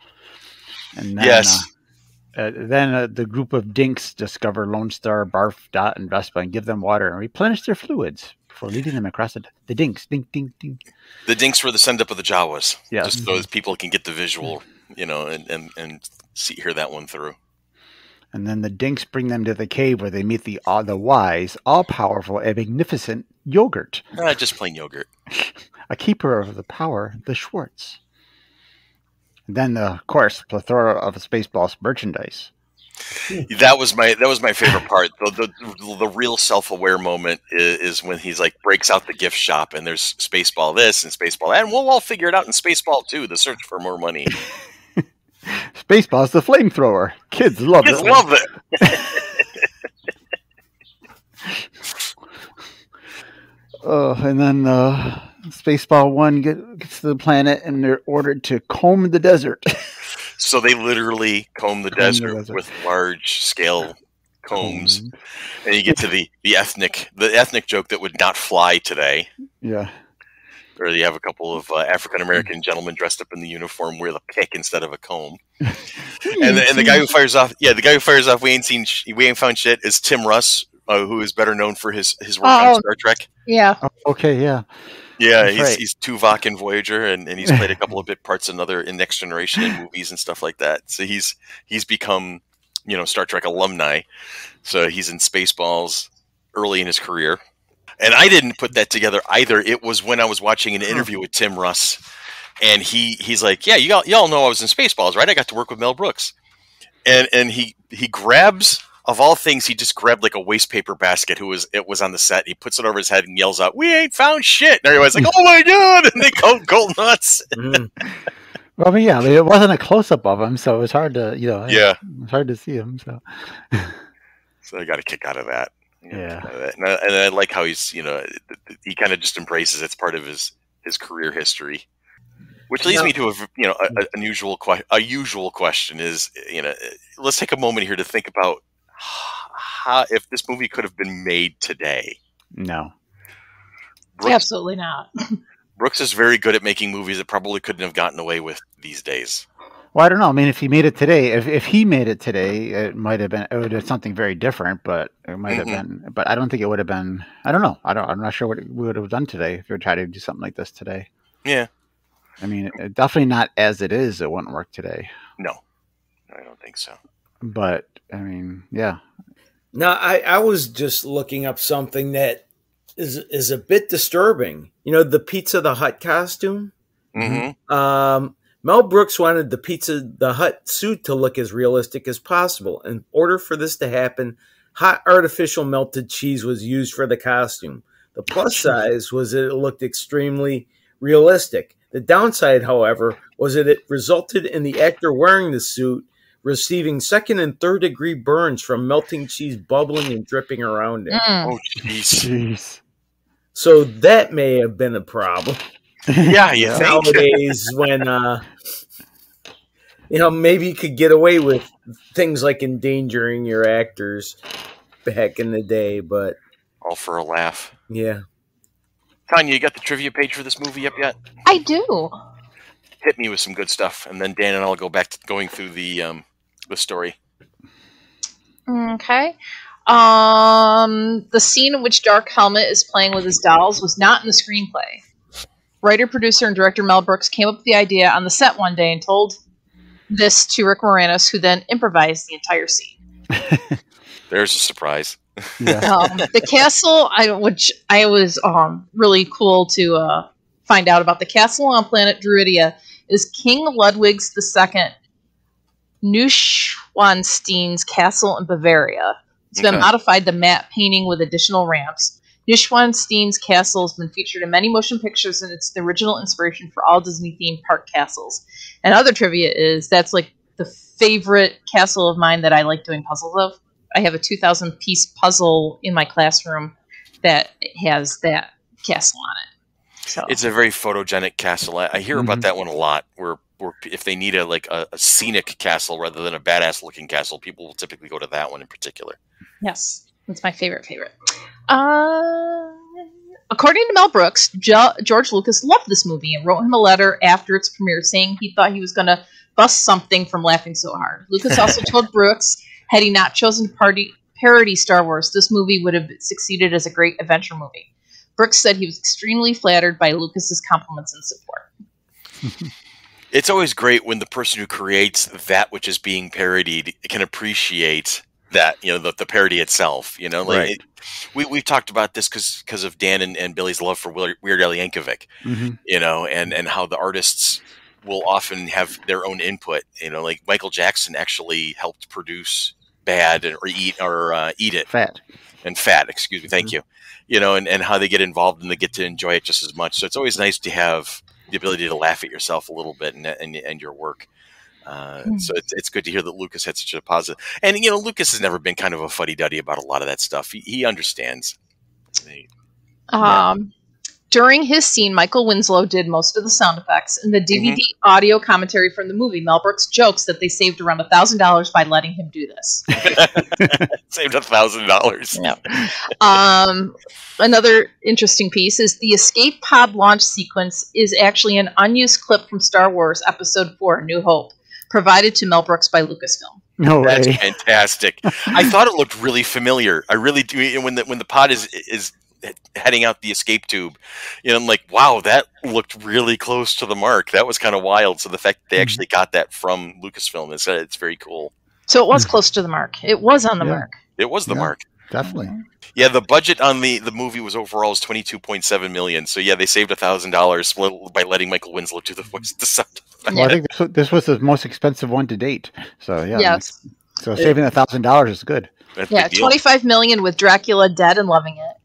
And then, the group of dinks discover Lone Star, Barf, Dot, and Vespa and give them water and replenish their fluids before leading them across the dinks. Dink, dink, dink. The dinks were the send up of the Jawas. Yes. Just so people can get the visual, and hear that one through. And then the dinks bring them to the cave where they meet the wise, all-powerful, and magnificent Yogurt. Just plain yogurt. A keeper of the power, the Schwartz. And then, of course, plethora of Spaceballs merchandise. That was my favorite part. The real self-aware moment is when he's like breaks out the gift shop and there's Spaceball this and Spaceball that, and we'll all figure it out in Spaceball 2, the search for more money. Spaceballs the flamethrower. Kids love it. And then Spaceball 1 gets to the planet and they're ordered to comb the desert. So they literally comb the desert with large scale combs. And you get to the ethnic joke that would not fly today. Yeah. Or you have a couple of African American gentlemen dressed up in the uniform wear the pick instead of a comb. and the guy who fires off, we ain't found shit is Tim Russ, who is better known for his work on Star Trek. Yeah. Okay. Yeah. Yeah, he's Tuvok in Voyager, and he's played a couple of bit parts in Next Generation and movies and stuff like that. So he's become Star Trek alumni. So he's in Spaceballs early in his career. And I didn't put that together either. It was when I was watching an interview with Tim Russ, and he's like, "Yeah, y'all know I was in Spaceballs, right? I got to work with Mel Brooks." And he grabs, of all things, he just grabbed like a waste paper basket. It was on the set. He puts it over his head and yells out, "We ain't found shit!" And everybody's like, "Oh my god!" And they go nuts. Well, it wasn't a close up of him, so it was hard to it's hard to see him. So I got a kick out of that. Yeah, and I like how he's he kind of just embraces it's part of his career history, which leads me to a usual question is let's take a moment here to think about how if this movie could have been made today. No, absolutely not. Brooks is very good at making movies that probably couldn't have gotten away with these days. Well, I don't know. I mean, if he made it today, if he made it today, it would have been something very different, but it might have been, but I don't think it would have been, I don't know. I'm not sure what we would have done today if we were trying to do something like this today. Yeah. I mean, definitely not as it is. It wouldn't work today. No, I don't think so. But I mean, yeah. No, I was just looking up something that is a bit disturbing. The Pizza the Hut costume. Mm-hmm. Mel Brooks wanted the Pizza the Hut suit to look as realistic as possible. In order for this to happen, hot artificial melted cheese was used for the costume. The plus size was that it looked extremely realistic. The downside, however, was that it resulted in the actor wearing the suit receiving second and third degree burns from melting cheese bubbling and dripping around it. Oh, jeez. So that may have been a problem. Yeah, nowadays when maybe you could get away with things like endangering your actors back in the day, but all for a laugh. Yeah. Tanya, you got the trivia page for this movie up yet? I do. Hit me with some good stuff, and then Dan and I'll go back to going through the story. Okay. The scene in which Dark Helmet is playing with his dolls was not in the screenplay. Writer, producer, and director Mel Brooks came up with the idea on the set one day and told this to Rick Moranis, who then improvised the entire scene. There's a surprise. Yeah. The castle, which I was really cool to find out about the castle on planet Druidia is King Ludwig's II Neuschwanstein's castle in Bavaria. It's been modified to matte painting with additional ramps. Neuschwanstein's castle has been featured in many motion pictures, and it's the original inspiration for all Disney-themed park castles. And other trivia is that's like the favorite castle of mine that I like doing puzzles of. I have a 2,000-piece puzzle in my classroom that has that castle on it. So it's a very photogenic castle. I hear about that one a lot, where if they need a scenic castle rather than a badass-looking castle, people will typically go to that one in particular. Yes, it's my favorite. According to Mel Brooks, George Lucas loved this movie and wrote him a letter after its premiere saying he thought he was going to bust something from laughing so hard. Lucas also told Brooks, had he not chosen to parody Star Wars, this movie would have succeeded as a great adventure movie. Brooks said he was extremely flattered by Lucas's compliments and support. It's always great when the person who creates that which is being parodied can appreciate that, the parody itself. Right. We've talked about this because of Dan and Billy's love for Weird Al Yankovic, and how the artists will often have their own input. Like Michael Jackson actually helped produce Bad or Eat It. Fat. Excuse me. Thank you. And how they get involved and they get to enjoy it just as much. So it's always nice to have the ability to laugh at yourself a little bit and your work. So it's good to hear that Lucas had such a positive. And, Lucas has never been kind of a fuddy-duddy about a lot of that stuff. He understands. During his scene, Michael Winslow did most of the sound effects. In the DVD audio commentary from the movie, Mel Brooks jokes that they saved around $1,000 by letting him do this. Saved $1,000. Yeah. Another interesting piece is the escape pod launch sequence is actually an unused clip from Star Wars Episode 4, New Hope, provided to Mel Brooks by Lucasfilm. No way. That's fantastic. I thought it looked really familiar. I really do. When the pod is heading out the escape tube, I'm like, wow, that looked really close to the mark. That was kind of wild. So the fact that they actually got that from Lucasfilm it's very cool. So it was close to the mark. It was on the mark. It was the mark. Definitely. Yeah, the budget on the movie was $22.7 million. So yeah, they saved $1,000 by letting Michael Winslow do the voice of the sound. Well, I think this was the most expensive one to date. So yeah. Yes. So saving $1,000 is good. That's yeah, $25 million with Dracula dead and loving it.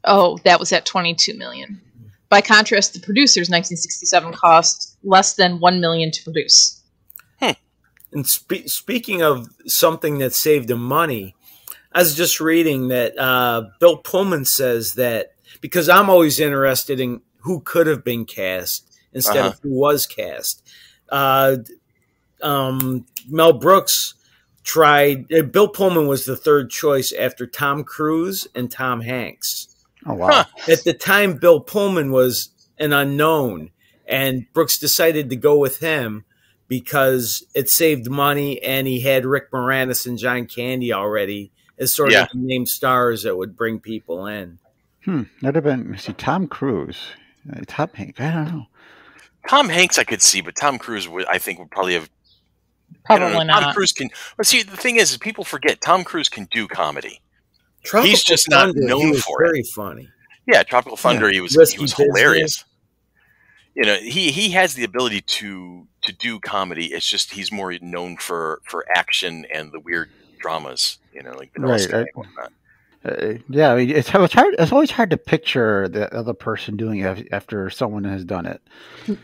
Oh, that was at $22 million. By contrast, the producer's 1967 cost less than $1 million to produce. And speaking of something that saved him money, I was just reading that Bill Pullman says that, because I'm always interested in who could have been cast instead of who was cast. Mel Brooks tried. Bill Pullman was the third choice after Tom Cruise and Tom Hanks. Oh, wow. At the time, Bill Pullman was an unknown, and Brooks decided to go with him because it saved money, and he had Rick Moranis and John Candy already as sort of the named stars that would bring people in. That'd have been, Tom Cruise. Tom Hanks, I don't know. Tom Hanks I could see, but Tom Cruise I think would probably have. Probably not. Tom Cruise can. But see, the thing is people forget Tom Cruise can do comedy. He's just not known for it. Very funny. Yeah, Tropical Thunder. He was hilarious. He has the ability to do comedy. It's just he's more known for action and the weird dramas. Like Vanilla Sky and whatnot. Yeah, I mean, it's hard. It's always hard to picture the other person doing it after someone has done it.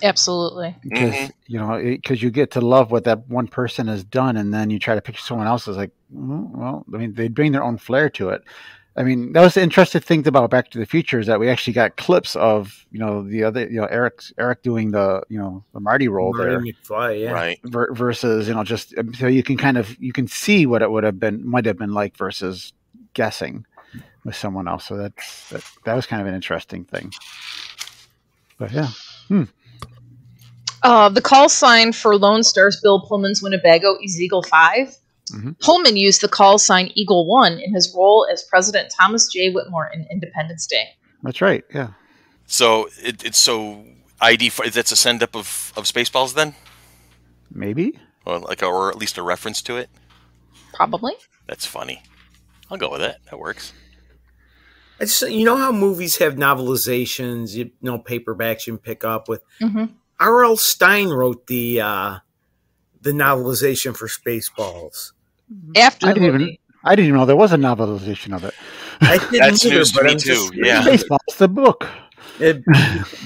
Absolutely. Because because you get to love what that one person has done, and then you try to picture someone else as like, well, I mean, they bring their own flair to it. I mean, that was the interesting thing about Back to the Future is that we actually got clips of the other Eric doing the the Marty role Marty McFly, yeah, right, versus just so you can see what it might have been like versus guessing with someone else. So that was kind of an interesting thing. But yeah. The call sign for Lone Star's Bill Pullman's Winnebago is Eagle 5. Pullman used the call sign Eagle 1 in his role as President Thomas J. Whitmore in Independence Day. That's right, yeah. So it's ID, that's a send up of Spaceballs then? Maybe. Or at least a reference to it? Probably. That's funny. I'll go with it. That works. You know how movies have novelizations, paperbacks you can pick up with. R.L. Stine wrote the novelization for Spaceballs. After I didn't even know there was a novelization of it. That's news to me too. Yeah, Spaceballs, the book.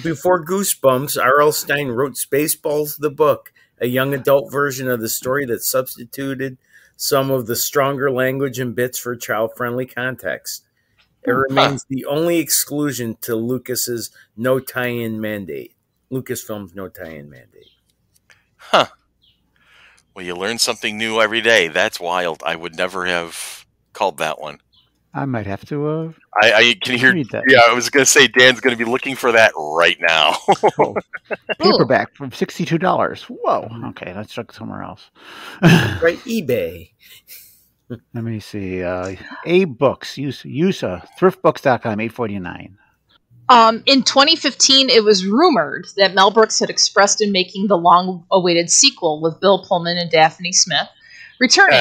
Before Goosebumps, R.L. Stine wrote Spaceballs, the book, a young adult version of the story that substituted some of the stronger language and bits for child-friendly context. It remains the only exclusion to Lucasfilm's no tie-in mandate. Huh. Well, you learn something new every day. That's wild. I would never have called that one. I might have to. I can hear that. Yeah, I was going to say Dan's going to be looking for that right now. Paperback from $62. Whoa. Okay, let's check somewhere else. Right, eBay. Let me see. A-Books. USA. Thriftbooks.com, $8.49. In 2015, it was rumored that Mel Brooks had expressed in making the long-awaited sequel with Bill Pullman and Daphne Smith returning.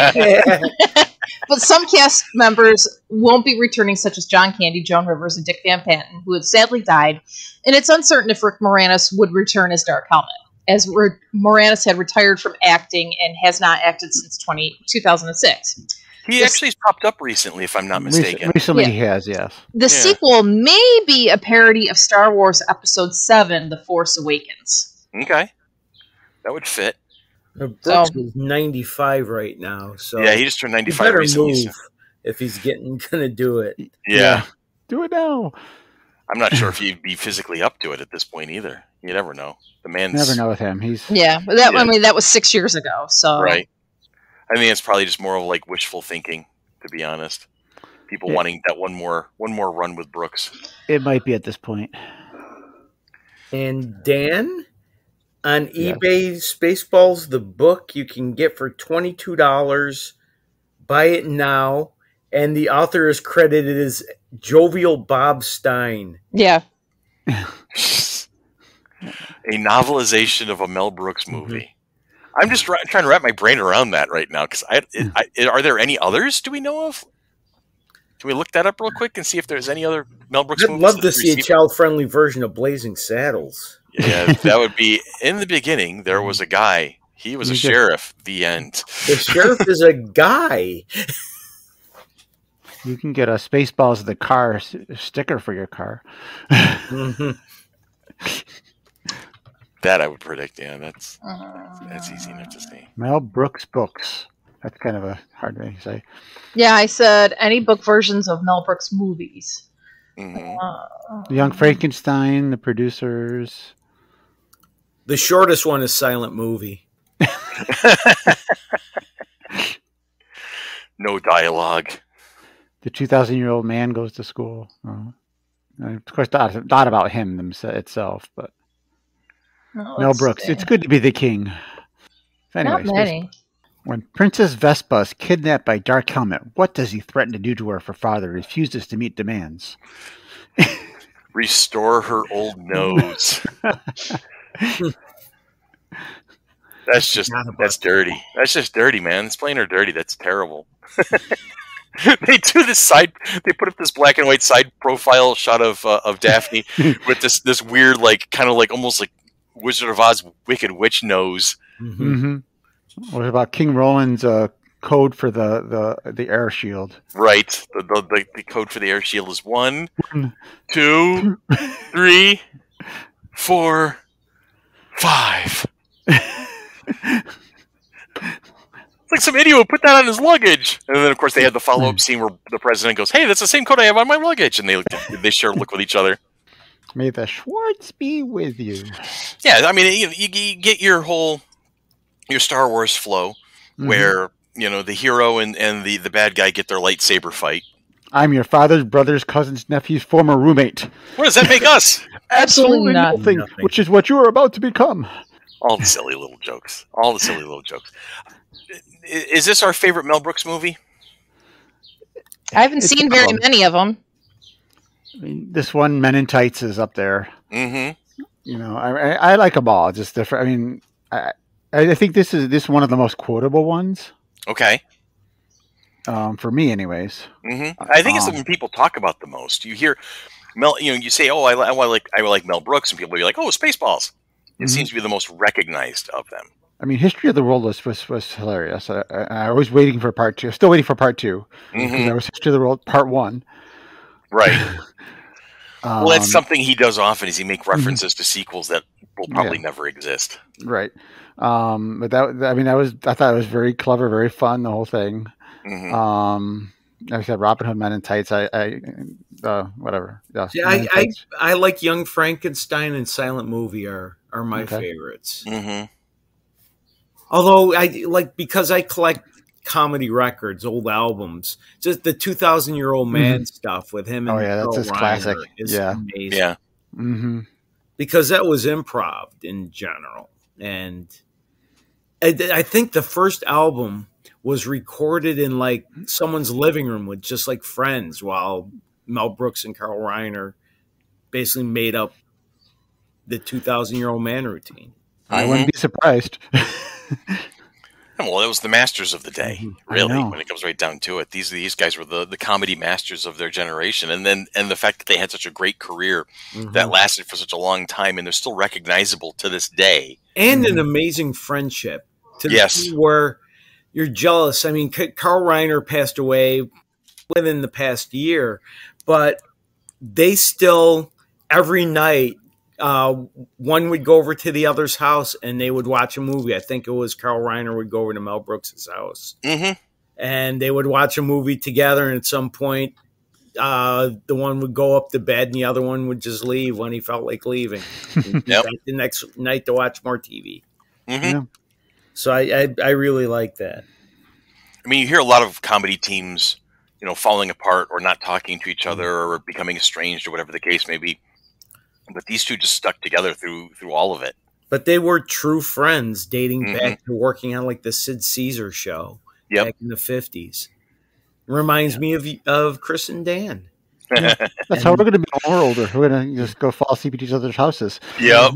But some cast members won't be returning, such as John Candy, Joan Rivers, and Dick Van Patten, who had sadly died. And it's uncertain if Rick Moranis would return as Dark Helmet, as Moranis had retired from acting and has not acted since 2006. He actually has popped up recently, if I'm not mistaken. Recently he has, yes. The sequel may be a parody of Star Wars Episode 7, The Force Awakens. Okay. That would fit. Brooks is 95 right now, so yeah, he just turned 95 recently. Move if he's gonna do it. Yeah. Do it now. I'm not sure if he'd be physically up to it at this point either. You never know. The man's never know with him. But I mean, that was 6 years ago. So right. I think it's probably just more of like wishful thinking, to be honest. People wanting that one more run with Brooks. It might be at this point. And Dan, on eBay, Spaceballs, the book you can get for $22. Buy it now. And the author is credited as Jovial Bob Stein. Yeah. A novelization of a Mel Brooks movie. I'm just trying to wrap my brain around that right now. Because are there any others? Do we know of? Can we look that up real quick and see if there's any other Mel Brooks movies? I'd love to see a child-friendly version of Blazing Saddles. Yeah, that would be... In the beginning, there was a guy. He was a sheriff. The end. The sheriff is a guy. You can get a Spaceballs the car sticker for your car. That I would predict. Yeah, that's easy enough to see. Mel Brooks books. That's kind of a hard thing to say. Yeah, I said any book versions of Mel Brooks movies. Young Frankenstein, the producers. The shortest one is Silent Movie. No dialogue. The 2,000-year-old man goes to school. Of course, not about him itself, but Mel Brooks. It's good to be the king. Anyway, not many. When Princess Vespa is kidnapped by Dark Helmet, what does he threaten to do to her if her father refuses to meet demands? Restore her old nose. That's dirty. That's just dirty, man. It's plain or dirty. That's terrible. They do this side. They put up this black and white side profile shot of Daphne with this weird, like kind of like almost like Wizard of Oz Wicked Witch nose. What about King Roland's code for the air shield? Right. The code for the air shield is 1, 2, 3, 4, 5. Like some idiot would put that on his luggage. And then, of course, they had the follow-up scene where the president goes, "Hey, that's the same code I have on my luggage." And they share a look with each other. May the Schwartz be with you. Yeah, I mean, you get your Star Wars flow where, the hero and the bad guy get their lightsaber fight. I'm your father's brother's cousin's nephew's former roommate. What does that make us? Absolutely nothing. Which is what you are about to become. All the silly little jokes. Is this our favorite Mel Brooks movie? I haven't seen very many of them. I mean, this one, Men in Tights, is up there. Mm-hmm. I like them all. Just different. I mean, I think this is one of the most quotable ones. Okay. For me, anyways. I think it's when people talk about the most. You hear Mel, you say, "Oh, I like Mel Brooks," and people will be like, "Oh, Spaceballs." It seems to be the most recognized of them. I mean, History of the World was hilarious. I was waiting for part 2. Still waiting for part 2 because there was History of the World part 1. Right. Well, that's something he does often. Is he make references to sequels that will probably never exist. Right. But I thought it was very clever, very fun. The whole thing. Like I said, Robin Hood Men in Tights. Whatever. Yeah. See, I like Young Frankenstein and Silent Movie are my favorites. Although because I collect comedy records, old albums, just the 2,000-Year-Old Man stuff with him and that's his classic. Is amazing. Yeah. Because that was improv in general, and I think the first album was recorded in like someone's living room with just like friends, while Mel Brooks and Carl Reiner basically made up the 2,000-Year-Old Man routine. I wouldn't be surprised. Well, it was the masters of the day, really, when it comes right down to it. These guys were the comedy masters of their generation, and the fact that they had such a great career that lasted for such a long time, and they're still recognizable to this day, and an amazing friendship. To the point where you're jealous. I mean, Carl Reiner passed away within the past year, but they still every night. One would go over to the other's house and they would watch a movie. I think it was Carl Reiner would go over to Mel Brooks' house. And they would watch a movie together. And at some point, the one would go up to bed and the other one would just leave when he felt like leaving. The next night to watch more TV. So I really like that. I mean, you hear a lot of comedy teams, falling apart or not talking to each other or becoming estranged or whatever the case may be. But these two just stuck together through all of it. But they were true friends, dating back to working on like the Sid Caesar show back in the 50s. Reminds me of Chris and Dan. That's how we're going to be when we're older. We're going to just go fall asleep at each other's houses. Yep.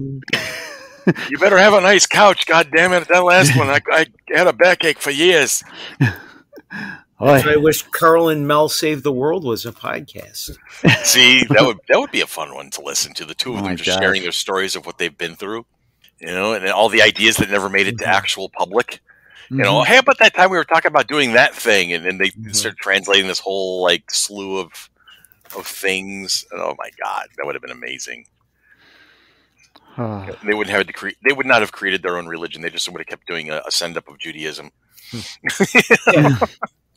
You better have a nice couch. God damn it! That last one, I had a backache for years. I wish Carl and Mel Save the World was a podcast. See, that would be a fun one to listen to. The two of them just sharing their stories of what they've been through, and all the ideas that never made it to actual public. Hey, about that time we were talking about doing that thing, and then they started translating this whole like slew of things. And, oh my God, that would have been amazing. They wouldn't have They would not have created their own religion. They just would have kept doing a send up of Judaism.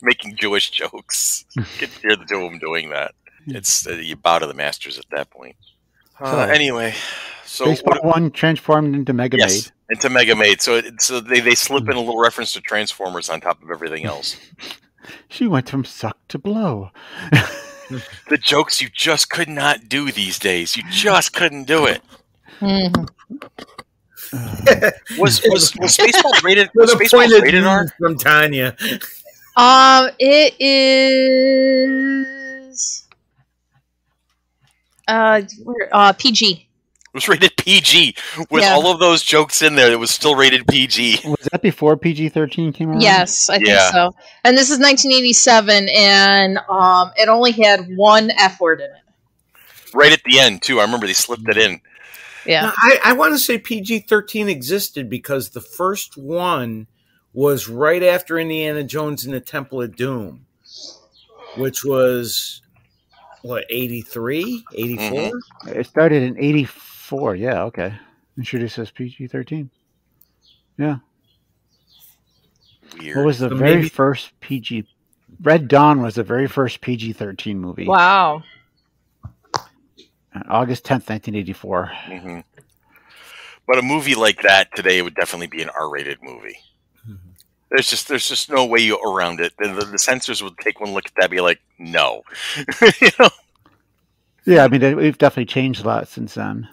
Making Jewish jokes. Get to hear the two of them doing that. It's you bow to the masters at that point. Anyway, so Baseball 1 transformed into Mega Maid. Yes, into Mega Maid. So they slip in a little reference to Transformers on top of everything else. She went from suck to blow. The jokes you just could not do these days. You just couldn't do it. Was Spaceballs rated? Was Spaceballs rated R? From Tanya. It is PG. It was rated PG with all of those jokes in there. It was still rated PG. Was that before PG-13 came around? Yes, I think so. And this is 1987, and it only had one F word in it. Right at the end too. I remember they slipped it in. Yeah, now, I want to say PG-13 existed because the first one was right after Indiana Jones and the Temple of Doom, which was, 83? 84? It started in 84, yeah, okay. Introduced as PG-13. Yeah. Weird. What was the very first PG? Red Dawn was the very first PG-13 movie. Wow. August 10th, 1984. But a movie like that today would definitely be an R-rated movie. There's just no way around it. The censors would take one look at that and be like, no. Yeah, I mean, we've definitely changed a lot since then.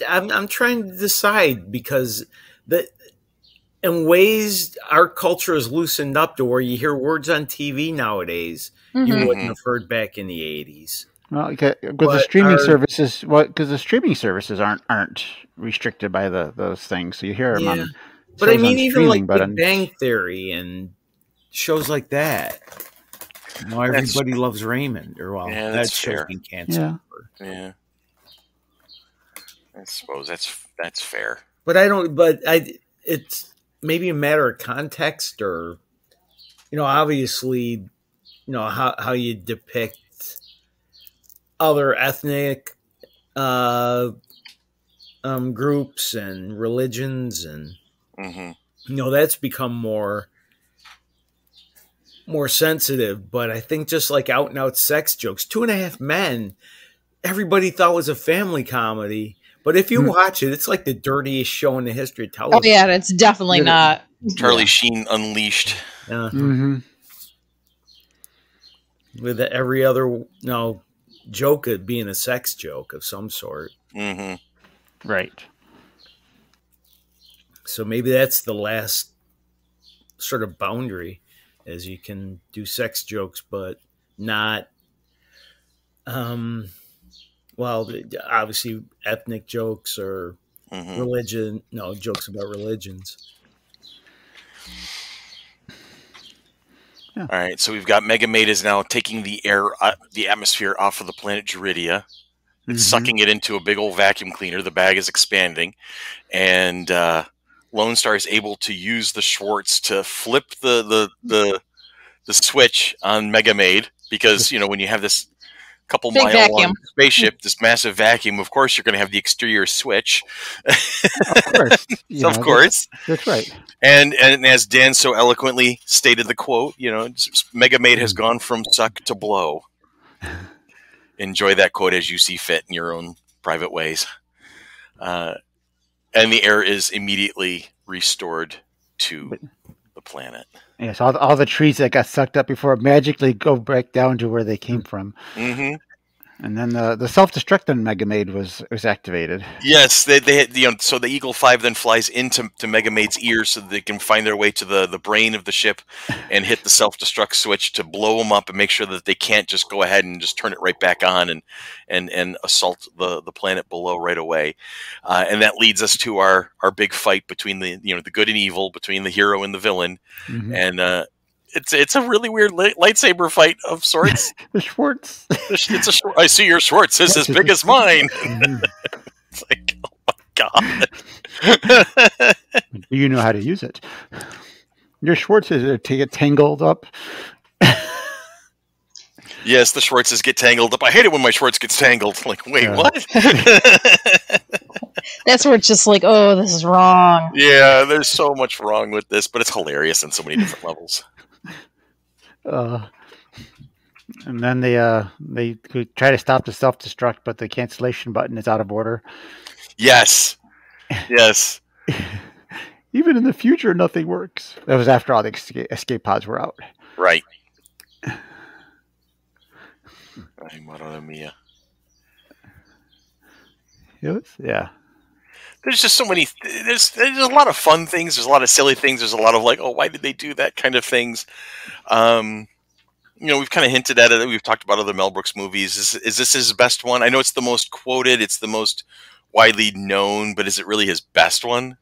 I'm trying to decide because in ways our culture has loosened up to where you hear words on TV nowadays you wouldn't have heard back in the 80s. Well, because the streaming services, because the streaming services aren't restricted by those things, so you hear them on. But I mean, even like Big Bang Theory and shows like that. You know, everybody loves Raymond, or that show's been canceled. Yeah, I suppose that's fair. But it's maybe a matter of context, or obviously, how you depict other ethnic groups and religions, and that's become more sensitive. But I think just like out and out sex jokes, 2.5 Men, everybody thought was a family comedy, but if you watch it, it's like the dirtiest show in the history of television. Oh yeah, it's definitely not. Charlie Sheen Unleashed. With every other joke being a sex joke of some sort. Right. So maybe that's the last sort of boundary, as you can do sex jokes, but not, obviously ethnic jokes or religion. No, jokes about religions. Yeah. All right, so we've got Megamaid is now taking the atmosphere off of the planet Juridia. It's sucking it into a big old vacuum cleaner. The bag is expanding, and Lone Star is able to use the Schwartz to flip the switch on Megamaid, because when you have this couple big mile vacuum. long spaceship, this massive vacuum, of course you're going to have the exterior switch. Of course. Of course. That's right. And as Dan so eloquently stated the quote, Megamaid has gone from suck to blow. Enjoy that quote as you see fit in your own private ways. And the air is immediately restored to the planet. Yes, all the trees that got sucked up before magically go back down to where they came from. And then the self-destruct on Megamaid was activated. Yes, they had, so the Eagle 5 then flies into Megamaid's ear so that they can find their way to the brain of the ship and hit the self-destruct switch to blow them up and make sure that they can't just go ahead and just turn it right back on and assault the planet below right away. And that leads us to our big fight between the good and evil, between the hero and the villain. And it's a really weird lightsaber fight of sorts. The Schwartz. I see your Schwartz is as big as mine. It's like, oh my god. Do you know how to use it? Your Schwartz is to get tangled up. Yes, the Schwartzes get tangled up. I hate it when my Schwartz gets tangled. Like, wait, what? That's where it's just like, oh, this is wrong. Yeah, there's so much wrong with this, but it's hilarious on so many different levels. And then they try to stop the self-destruct, but the cancellation button is out of order. Yes. Even in the future, nothing works. That was after all the escape pods were out. Right. Mia. Yeah. There's just so many. There's a lot of fun things. There's a lot of silly things. There's a lot of like, oh, why did they do that kind of things? We've kind of hinted at it. We've talked about other Mel Brooks movies. Is this his best one? I know it's the most quoted. It's the most widely known, but is it really his best one?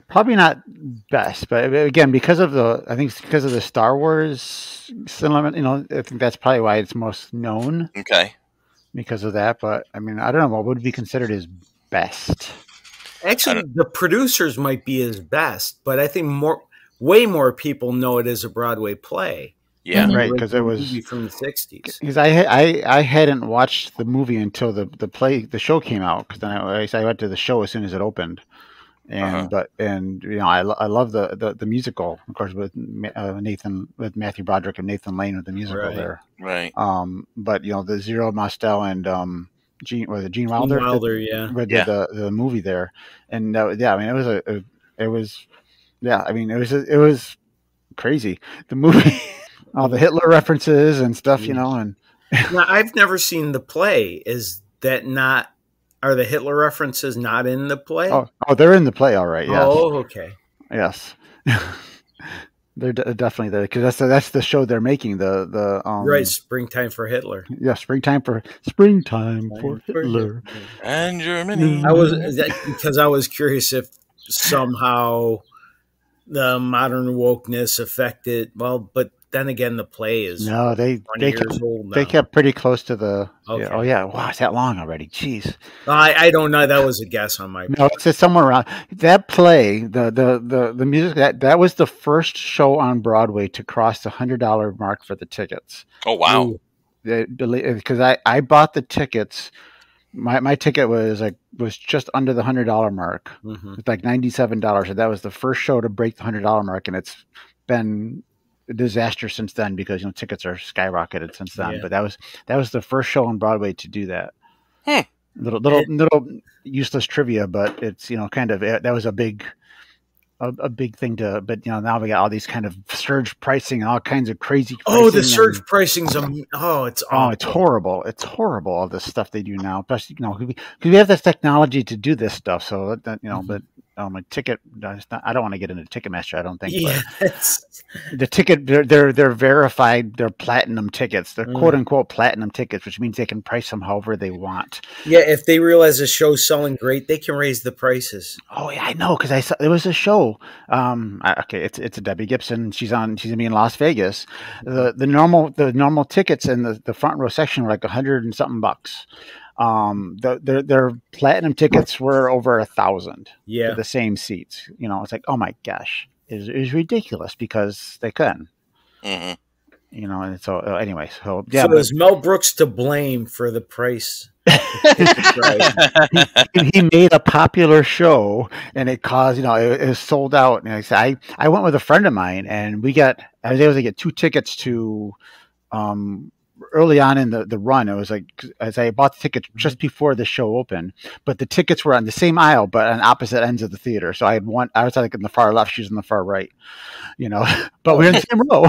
Probably not best, but again, because of the Star Wars cinema, I think that's probably why it's most known. Okay. Because of that, but I mean, I don't know what would be considered his best. Actually, the producers might be his best, but I think way more people know it as a Broadway play. Yeah, right. Because it was from the '60s. Because I hadn't watched the movie until the show came out. Because then I went to the show as soon as it opened, and I love the musical, of course, with Matthew Broderick and Nathan Lane with the musical there. Right. But the Zero Mostel and Gene Wilder? Gene Wilder, did the movie there, and it was crazy. The movie, all the Hitler references and stuff, and now, I've never seen the play. Are the Hitler references not in the play? Oh, they're in the play, all right. Yes. Oh, okay. Yes. They're definitely there because that's the show they're making. Right, Springtime for Hitler. Yeah, Springtime for Hitler and Germany. Because I was curious if somehow the modern wokeness affected. Well, but then again, the play is they years old now. They kept pretty close to the. Okay. Yeah, oh yeah, wow, it's that long already. Jeez. I don't know. That was a guess on my part. No, it's somewhere around that play. The music that was the first show on Broadway to cross the $100 mark for the tickets. Oh wow! Because I bought the tickets. My ticket was just under the $100 mark. It's like $97, and that was the first show to break the $100 mark, and it's been a disaster since then because tickets are skyrocketed since then. Yeah. But that was the first show on Broadway to do that. Little useless trivia, but it's kind of that was a big thing to. But now we got all these kind of surge pricing, all kinds of crazy. The surge pricing's it's awful. It's horrible. It's horrible. All this stuff they do now, especially because we have this technology to do this stuff. So that but. My ticket. I don't want to get into Ticketmaster. I don't think. Yeah, the ticket. They're verified. They're platinum tickets. They're quote unquote platinum tickets, which means they can price them however they want. Yeah, if they realize a show's selling great, they can raise the prices. Oh yeah, I know because I saw there was a show. It's a Debbie Gibson. She's gonna be in Las Vegas. The normal tickets in the front row section were like $100 and something bucks. Their platinum tickets were over 1,000 for the same seats. It's like, oh my gosh, it was ridiculous because they couldn't. And so anyway, so yeah. So is Mel Brooks to blame for the price? He made a popular show, and it caused it was sold out. And I went with a friend of mine, and I was able to get 2 tickets to. Early on in the run, it was like as I bought the tickets just before the show opened, but the tickets were on the same aisle but on opposite ends of the theater. So I was like in the far left, she was in the far right, but we're in the same row.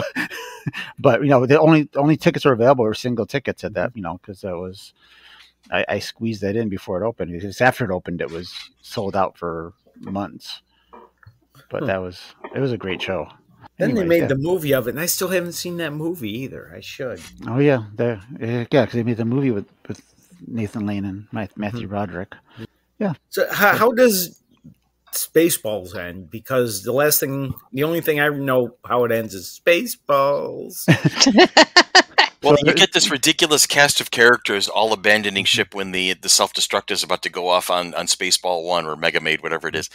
But the only tickets were available were single tickets at that, because that was I squeezed that in before it opened because after it opened, it was sold out for months. But it was a great show. Then they made the movie of it, and I still haven't seen that movie either. I should. Oh yeah, because they made the movie with Nathan Lane and Matthew Broderick. Yeah. So how does Spaceballs end? Because the only thing I know how it ends is Spaceballs. Well, you get this ridiculous cast of characters all abandoning ship when the self-destruct is about to go off on Spaceball 1 or Mega Maid, whatever it is.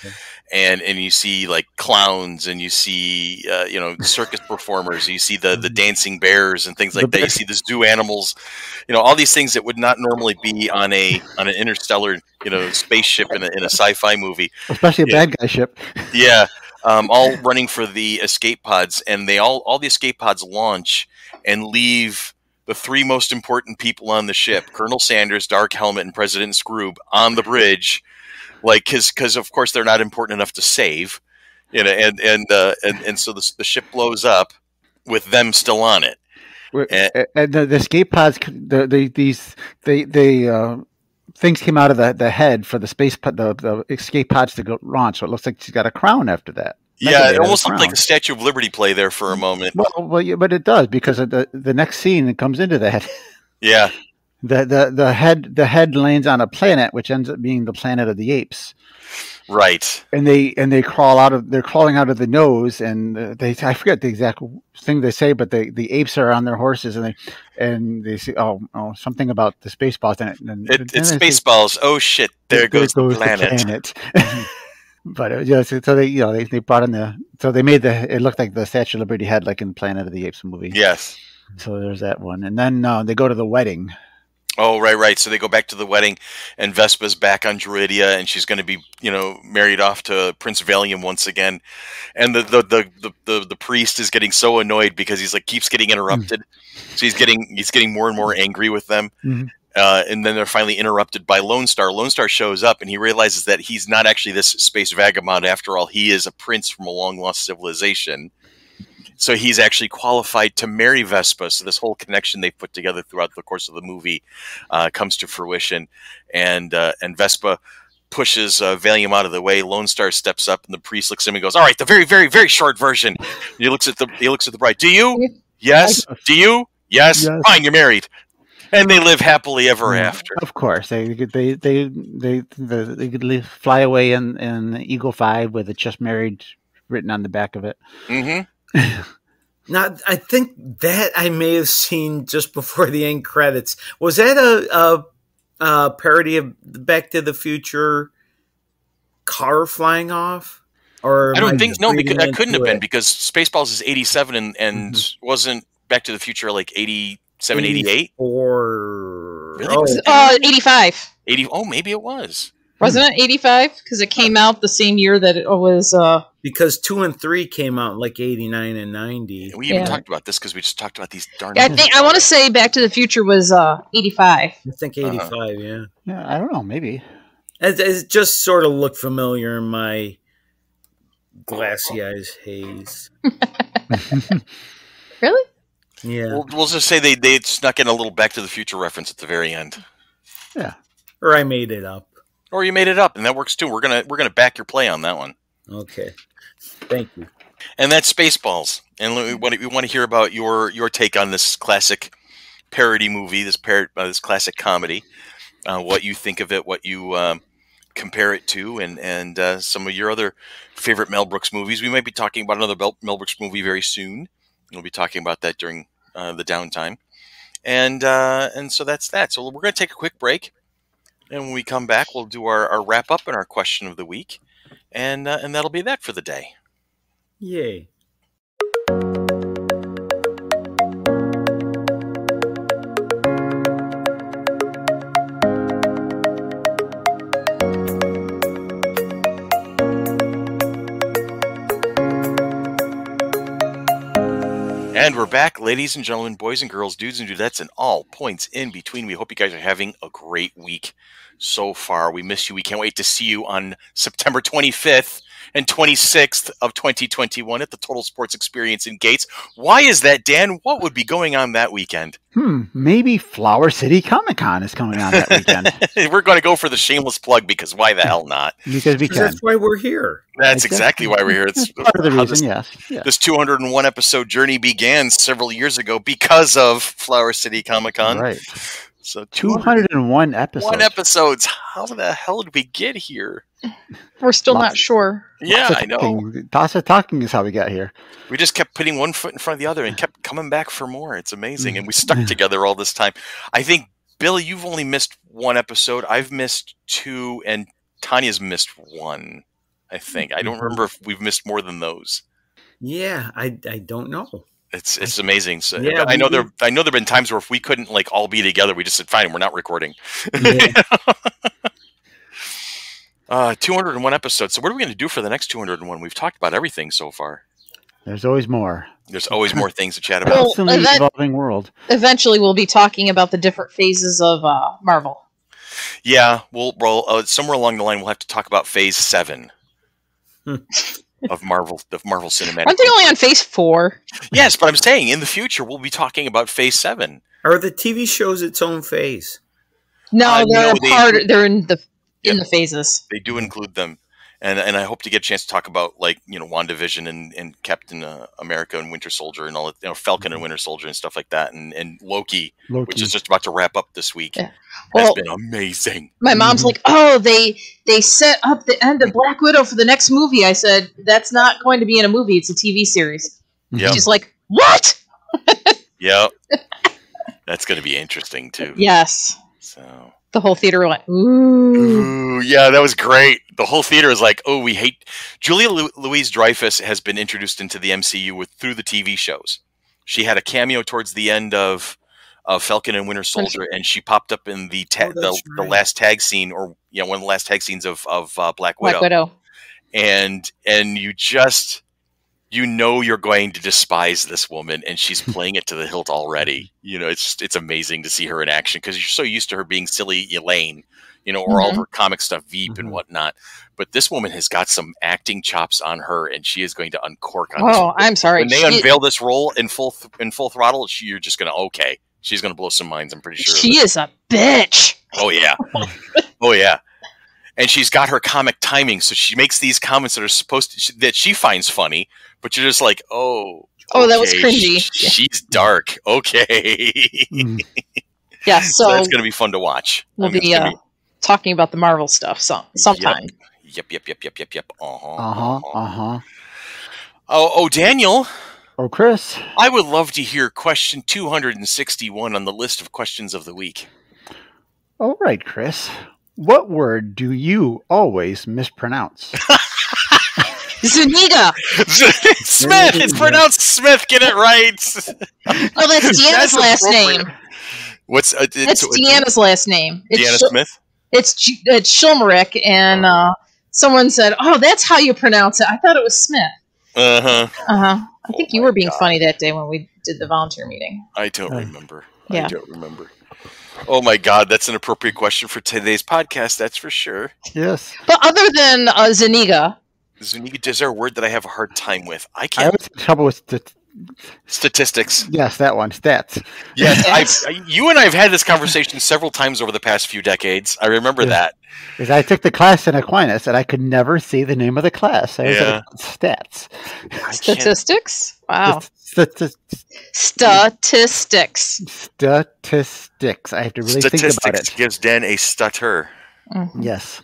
And you see like clowns, and you see circus performers, you see the dancing bears and things like that. You see the zoo animals, all these things that would not normally be on an interstellar spaceship in a sci-fi movie, especially a bad guy ship. Yeah. All running for the escape pods, and all the escape pods launch and leave the 3 most important people on the ship, Colonel Sanders, Dark Helmet, and President Scroob, on the bridge, like because of course they're not important enough to save, and so the ship blows up with them still on it. And the escape pods, things came out of the head for the escape pods to go launch, so it looks like she's got a crown after that. Yeah, it almost looked like a Statue of Liberty play there for a moment. Well, yeah, but it does because of the next scene that comes into that. Yeah, the head lands on a planet, which ends up being the planet of the apes. Right. And they're crawling out of the nose, and I forget the exact thing they say, but the apes are on their horses, and they say something about the Spaceballs, and it's Spaceballs. Oh shit! There goes the planet. But so they brought in they made it looked like the Statue of Liberty head, like in Planet of the Apes movie. Yes. So there's that one, and then they go to the wedding. Oh, right. So they go back to the wedding, and Vespa's back on Druidia, and she's going to be, married off to Prince Valium once again. And the priest is getting so annoyed because he's like keeps getting interrupted. So he's getting more and more angry with them. And then they're finally interrupted by Lone Starr. Lone Starr shows up, and he realizes that he's not actually this space vagabond after all. He is a prince from a long-lost civilization. So he's actually qualified to marry Vespa. So this whole connection they've put together throughout the course of the movie comes to fruition. And Vespa pushes Valium out of the way. Lone Star steps up, and the priest looks at him and goes, "All right, the very, very, very short version." And he looks at the bride. "Do you? Yes. Do you? Yes. Fine, you're married." And they live happily ever after. Of course, they could fly away in Eagle 5 with "It's just married" written on the back of it. Mm-hmm. Now, I think that I may have seen just before the end credits. Was that a parody of Back to the Future car flying off? Or I don't think because that couldn't have been, because Spaceballs is 87 and wasn't Back to the Future like 87, 88? Or really? 85. 80. Oh, maybe it was. Wasn't it 85? Because it came out the same year that it was. Because 2 and 3 came out like 89 and 90. And we even talked about this because we just talked about these darn. Yeah, I want to say Back to the Future was 85. I think 85. Yeah. Yeah, I don't know. Maybe It just sort of looked familiar in my glassy eyes haze. Really? Yeah. We'll just say they snuck in a little Back to the Future reference at the very end. Yeah. Or I made it up. Or you made it up, and that works too. We're gonna back your play on that one. Okay. Thank you. And that's Spaceballs. And we want to hear about your take on this classic parody movie, this classic comedy. What you think of it, what you compare it to, and some of your other favorite Mel Brooks movies. We might be talking about another Mel Brooks movie very soon. We'll be talking about that during the downtime. And so that's that. So we're going to take a quick break. And when we come back, we'll do our wrap-up and our question of the week. And that'll be that for the day. Yay. And we're back, ladies and gentlemen, boys and girls, dudes and dudettes, and all points in between. We hope you guys are having a great week so far. We miss you. We can't wait to see you on September 25th and 26th of 2021 at the Total Sports Experience in Gates. Why is that, Dan? What would be going on that weekend? Maybe Flower City Comic-Con is coming on that weekend. We're going to go for the shameless plug because why the hell not? Because we can. That's why we're here. That's exactly why we're here. It's part of the reason, yes. This 201 episode journey began several years ago because of Flower City Comic-Con. Right. So 201 episodes. One episodes. How the hell did we get here? We're still not sure. Yeah, I know. Lots of talking is how we got here. We just kept putting one foot in front of the other and kept coming back for more. It's amazing. And we stuck together all this time. I think, Billy, you've only missed one episode. I've missed 2, and Tanya's missed 1, I think. I don't remember if we've missed more than those. Yeah, I don't know. It's amazing. So, yeah, I know there've been times where if we couldn't like all be together, we just said, fine, we're not recording. Yeah. 201 episodes. So what are we going to do for the next 201? We've talked about everything so far. There's always more. There's always more things to chat about. Constantly evolving world. Eventually, we'll be talking about the different phases of Marvel. Yeah, somewhere along the line, we'll have to talk about Phase 7 of Marvel Cinematic. Aren't they only on Phase 4? Yes, but I'm saying in the future we'll be talking about Phase 7. Are the TV shows its own phase? No, they're in the phases. They do include them, and I hope to get a chance to talk about WandaVision and Captain America and Winter Soldier and all that, Falcon and Winter Soldier and stuff like that, and Loki, which is just about to wrap up this week. Yeah. Well, has been amazing. My mom's like, "Oh, they set up the end of Black Widow for the next movie." I said, "That's not going to be in a movie; it's a TV series." Yep. She's like, "What?" Yep. That's going to be interesting too. Yes. So. The whole theater went, ooh. Yeah, that was great. The whole theater is like, oh, we hate... Julia Louis-Dreyfus has been introduced into the MCU through the TV shows. She had a cameo towards the end of Falcon and Winter Soldier, and she popped up in the last tag scene, or one of the last tag scenes of Black Widow. Black Widow. And you just... you're going to despise this woman, and she's playing it to the hilt already. It's amazing to see her in action because you're so used to her being silly Elaine, or all of her comic stuff, Veep and whatnot. But this woman has got some acting chops on her, and she is going to uncork on this. Oh, I'm sorry. When they unveil this role in full throttle, you're just going to, she's going to blow some minds, I'm pretty sure. She is a bitch. Oh, yeah. Oh, yeah. and she's got her comic timing, so she makes these comments that are that she finds funny, but you're just like, oh, that was cringy. She's dark. Okay. Yeah, so that's going to be fun to watch. We'll be talking about the Marvel stuff sometime. Yep. Uh-huh. Oh, Daniel. Oh, Chris. I would love to hear question 261 on the list of questions of the week. All right, Chris. What word do you always mispronounce? Zuniga. Smith. It's pronounced Smith. Get it right. Oh, that's Deanna's last name. What's it's Deanna's last name? Deanna Smith. It's Schulmerich, and someone said, "Oh, that's how you pronounce it." I thought it was Smith. I think you were being funny that day when we did the volunteer meeting. I don't remember. Yeah. I don't remember. Oh my God, that's an appropriate question for today's podcast. That's for sure. Yes. But other than Zuniga, is there a word that I have a hard time with? I have trouble with statistics. Yes, that one. Stats. Yes, you and I have had this conversation several times over the past few decades. I remember that. Because I took the class in Aquinas, and I could never see the name of the class. I was like, stats. Statistics? Wow. Statistics. I have to really think about it. Statistics gives Dan a stutter. Mm-hmm. Yes.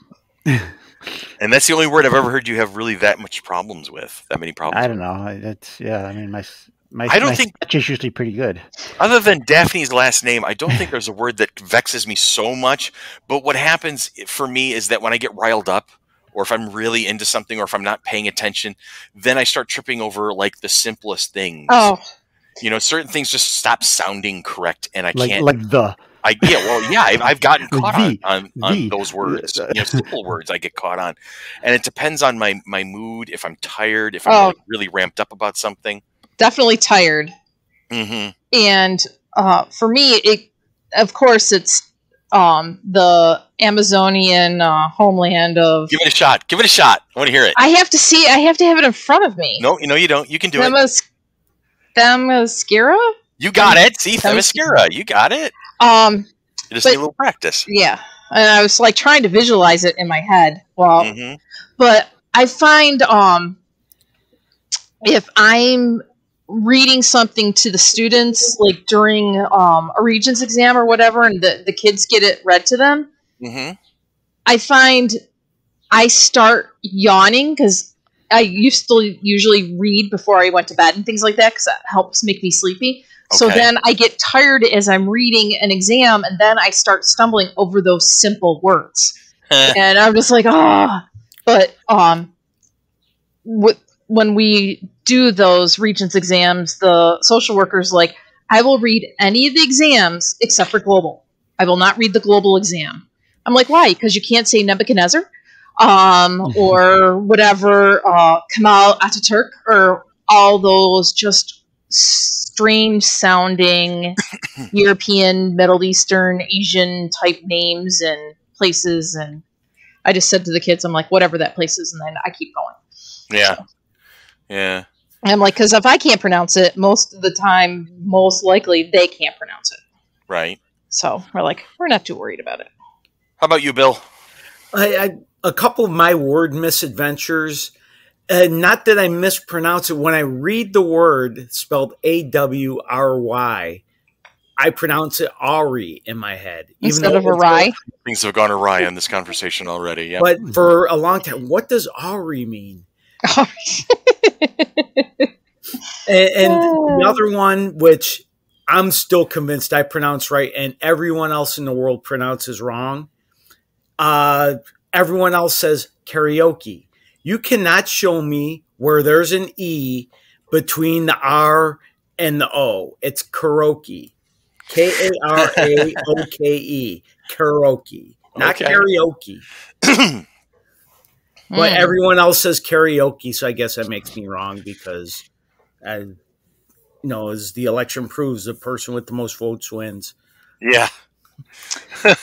And that's the only word I've ever heard you have really that much problems with. That many problems. I don't know. I mean, my speech is usually pretty good. Other than Daphne's last name, I don't think there's a word that vexes me so much. But what happens for me is that when I get riled up, or if I'm really into something, or if I'm not paying attention, then I start tripping over like the simplest things. Oh. Certain things just stop sounding correct, and I can't. I've gotten caught on those words. Simple words I get caught on, and it depends on my mood. If I'm tired, if I'm really ramped up about something. Definitely tired. Mm-hmm. And for me, it's the Amazonian homeland of. Give it a shot. Give it a shot. I want to hear it. I have to see. I have to have it in front of me. No, you don't. You can do it. Themyscira? You got it. See, Themyscira. You got it. You just need a little practice. Yeah, and I was like trying to visualize it in my head. Well, but I find if I'm reading something to the students, like during a Regents exam or whatever, and the kids get it read to them, I find I start yawning because I used to usually read before I went to bed and things like that because that helps make me sleepy. Okay. So then I get tired as I'm reading an exam, and then I start stumbling over those simple words. And I'm just like, But when we do those Regents exams, the social worker's like, I will read any of the exams except for global. I will not read the global exam. I'm like, why? Because you can't say Nebuchadnezzar? Or whatever, Kemal Ataturk, or all those just strange sounding European, Middle Eastern, Asian type names and places. And I just said to the kids, I'm like, whatever that place is. And then I keep going. Yeah. So. Yeah. And I'm like, because if I can't pronounce it, most of the time, most likely they can't pronounce it. Right. So we're not too worried about it. How about you, Bill? A couple of my word misadventures, not that I mispronounce it. When I read the word spelled A-W-R-Y, I pronounce it Ari in my head. Instead of awry? Things have gone awry in this conversation already. Yeah. But for a long time, what does Ari mean? and the other one, which I'm still convinced I pronounce right and everyone else in the world pronounces wrong, everyone else says karaoke. You cannot show me where there's an E between the R and the O. It's karaoke. K-A-R-A-O-K-E. Karaoke. Not karaoke. But everyone else says karaoke, so I guess that makes me wrong because, as the election proves, the person with the most votes wins. Yeah. I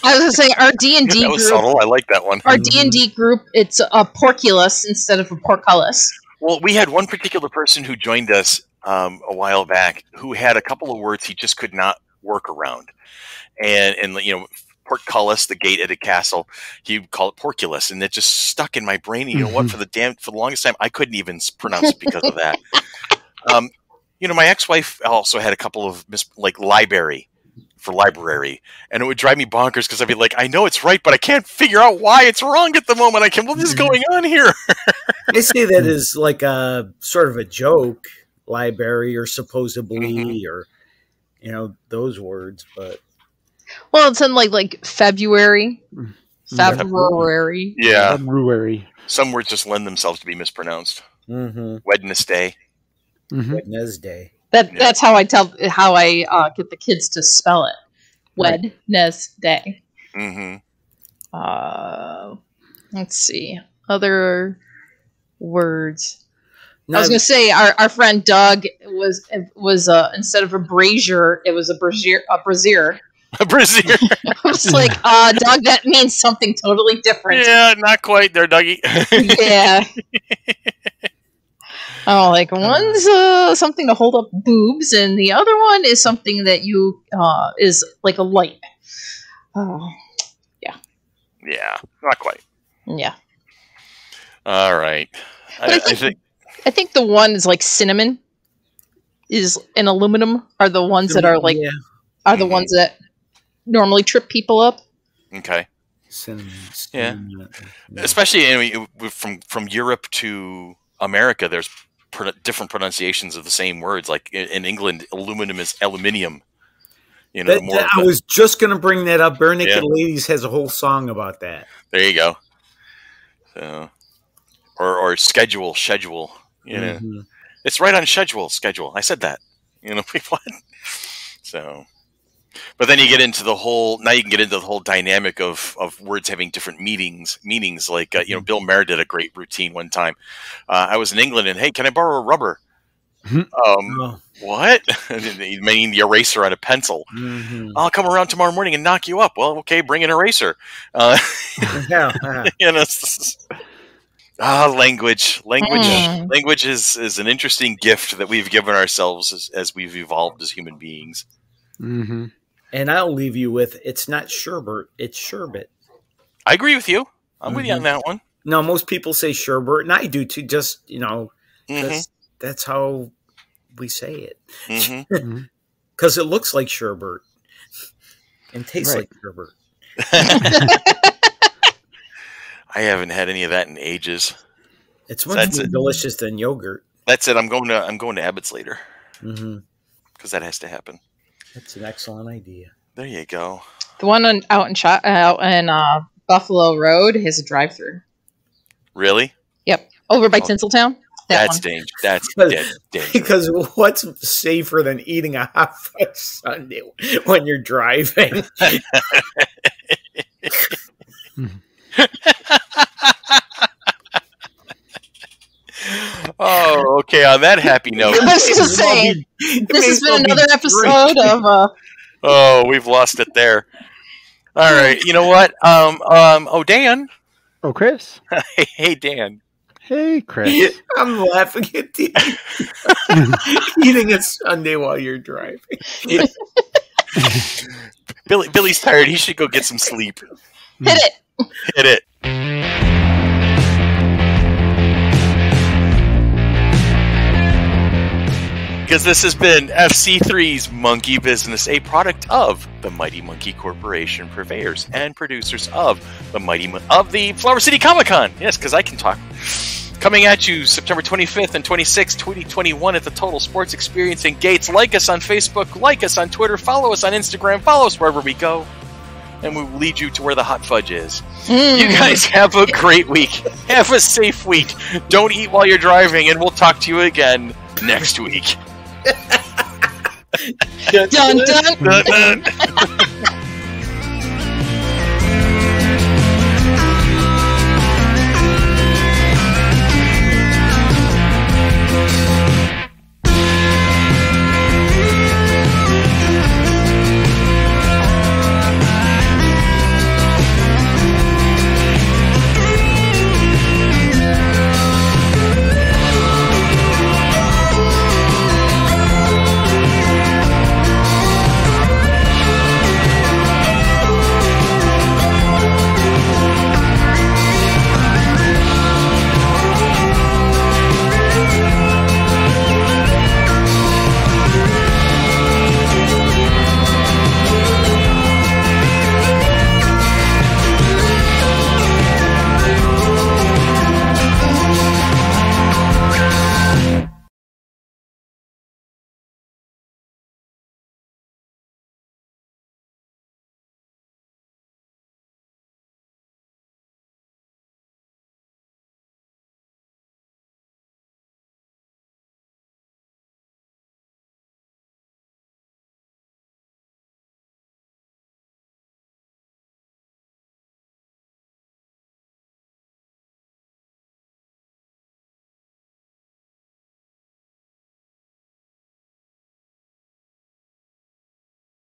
was going to say, our D&D that was group. Subtle. I like that one. Our D&D group, it's a porculus instead of a porculus. Well, we had one particular person who joined us a while back who had a couple of words he just could not work around. And portcullis, the gate at a castle. He would call it porculus, and it just stuck in my brain. You know what? For the longest time, I couldn't even pronounce it because of that. My ex-wife also had a couple of library for library, and it would drive me bonkers because I'd be like, I know it's right, but I can't figure out why it's wrong at the moment. What is going on here? They say that is like a sort of a joke, library or supposedly, or those words, but it's in like February. February. Yeah. February. Some words just lend themselves to be mispronounced. Wednesday. Wednesday. That's how I get the kids to spell it. Wednesday. Let's see. Other words. I was going to say our friend Doug was instead of a brazier, it was a brazier. A brazier. A brazier. I was like, Doug, that means something totally different. Yeah, not quite there, Dougie. Yeah. Oh, like one's something to hold up boobs, and the other one is something that you is like a light. Yeah. Yeah, not quite. Yeah. All right. I think the one is like cinnamon is and aluminum are the ones that are like are the ones that normally trip people up. Okay. Cinnamon. Yeah. Especially from Europe to America, there's different pronunciations of the same words. Like in England, aluminum is aluminium. I was just going to bring that up. Bare Naked Ladies has a whole song about that. There you go. So, or schedule. It's right on schedule. I said that. What? So, but then you get into the whole. Now you can get into the whole dynamic of words having different meanings. Like Bill Maher did a great routine one time. I was in England and hey, can I borrow a rubber? What? You mean the eraser on a pencil? I'll come around tomorrow morning and knock you up. Well, okay, bring an eraser. Language. Language is an interesting gift that we've given ourselves as we've evolved as human beings. And I'll leave you with, it's not sherbet, it's sherbet. I agree with you. I'm with you on that one. No, most people say sherbet, and I do too, just, that's how we say it. Because it looks like sherbet and tastes like sherbet. I haven't had any of that in ages. It's much more delicious than yogurt. That's it. I'm going to Abbott's later. Because that has to happen. That's an excellent idea. There you go. The one out in Buffalo Road has a drive-through. Really? Yep. Over by Tinseltown. That's dangerous. That's dangerous. Because what's safer than eating a hot fudge sundae when you're driving? Oh, okay. On that happy note, I was going to say, this has been another episode of. Oh, we've lost it there. All right. You know what? Oh, Dan. Oh, Chris. Hey, Dan. Hey, Chris. I'm laughing at you. Eating a sundae while you're driving. Billy's tired. He should go get some sleep. Hit it. Because this has been FC3's Monkey Business, a product of the Mighty Monkey Corporation, purveyors and producers of the Flower City Comic-Con. Yes, because I can talk. Coming at you September 25th and 26th, 2021 at the Total Sports Experience in Gates. Like us on Facebook, like us on Twitter, follow us on Instagram, follow us wherever we go, and we will lead you to where the hot fudge is. You guys have a great week. Have a safe week. Don't eat while you're driving, and we'll talk to you again next week. Dun, dun. Dun, dun.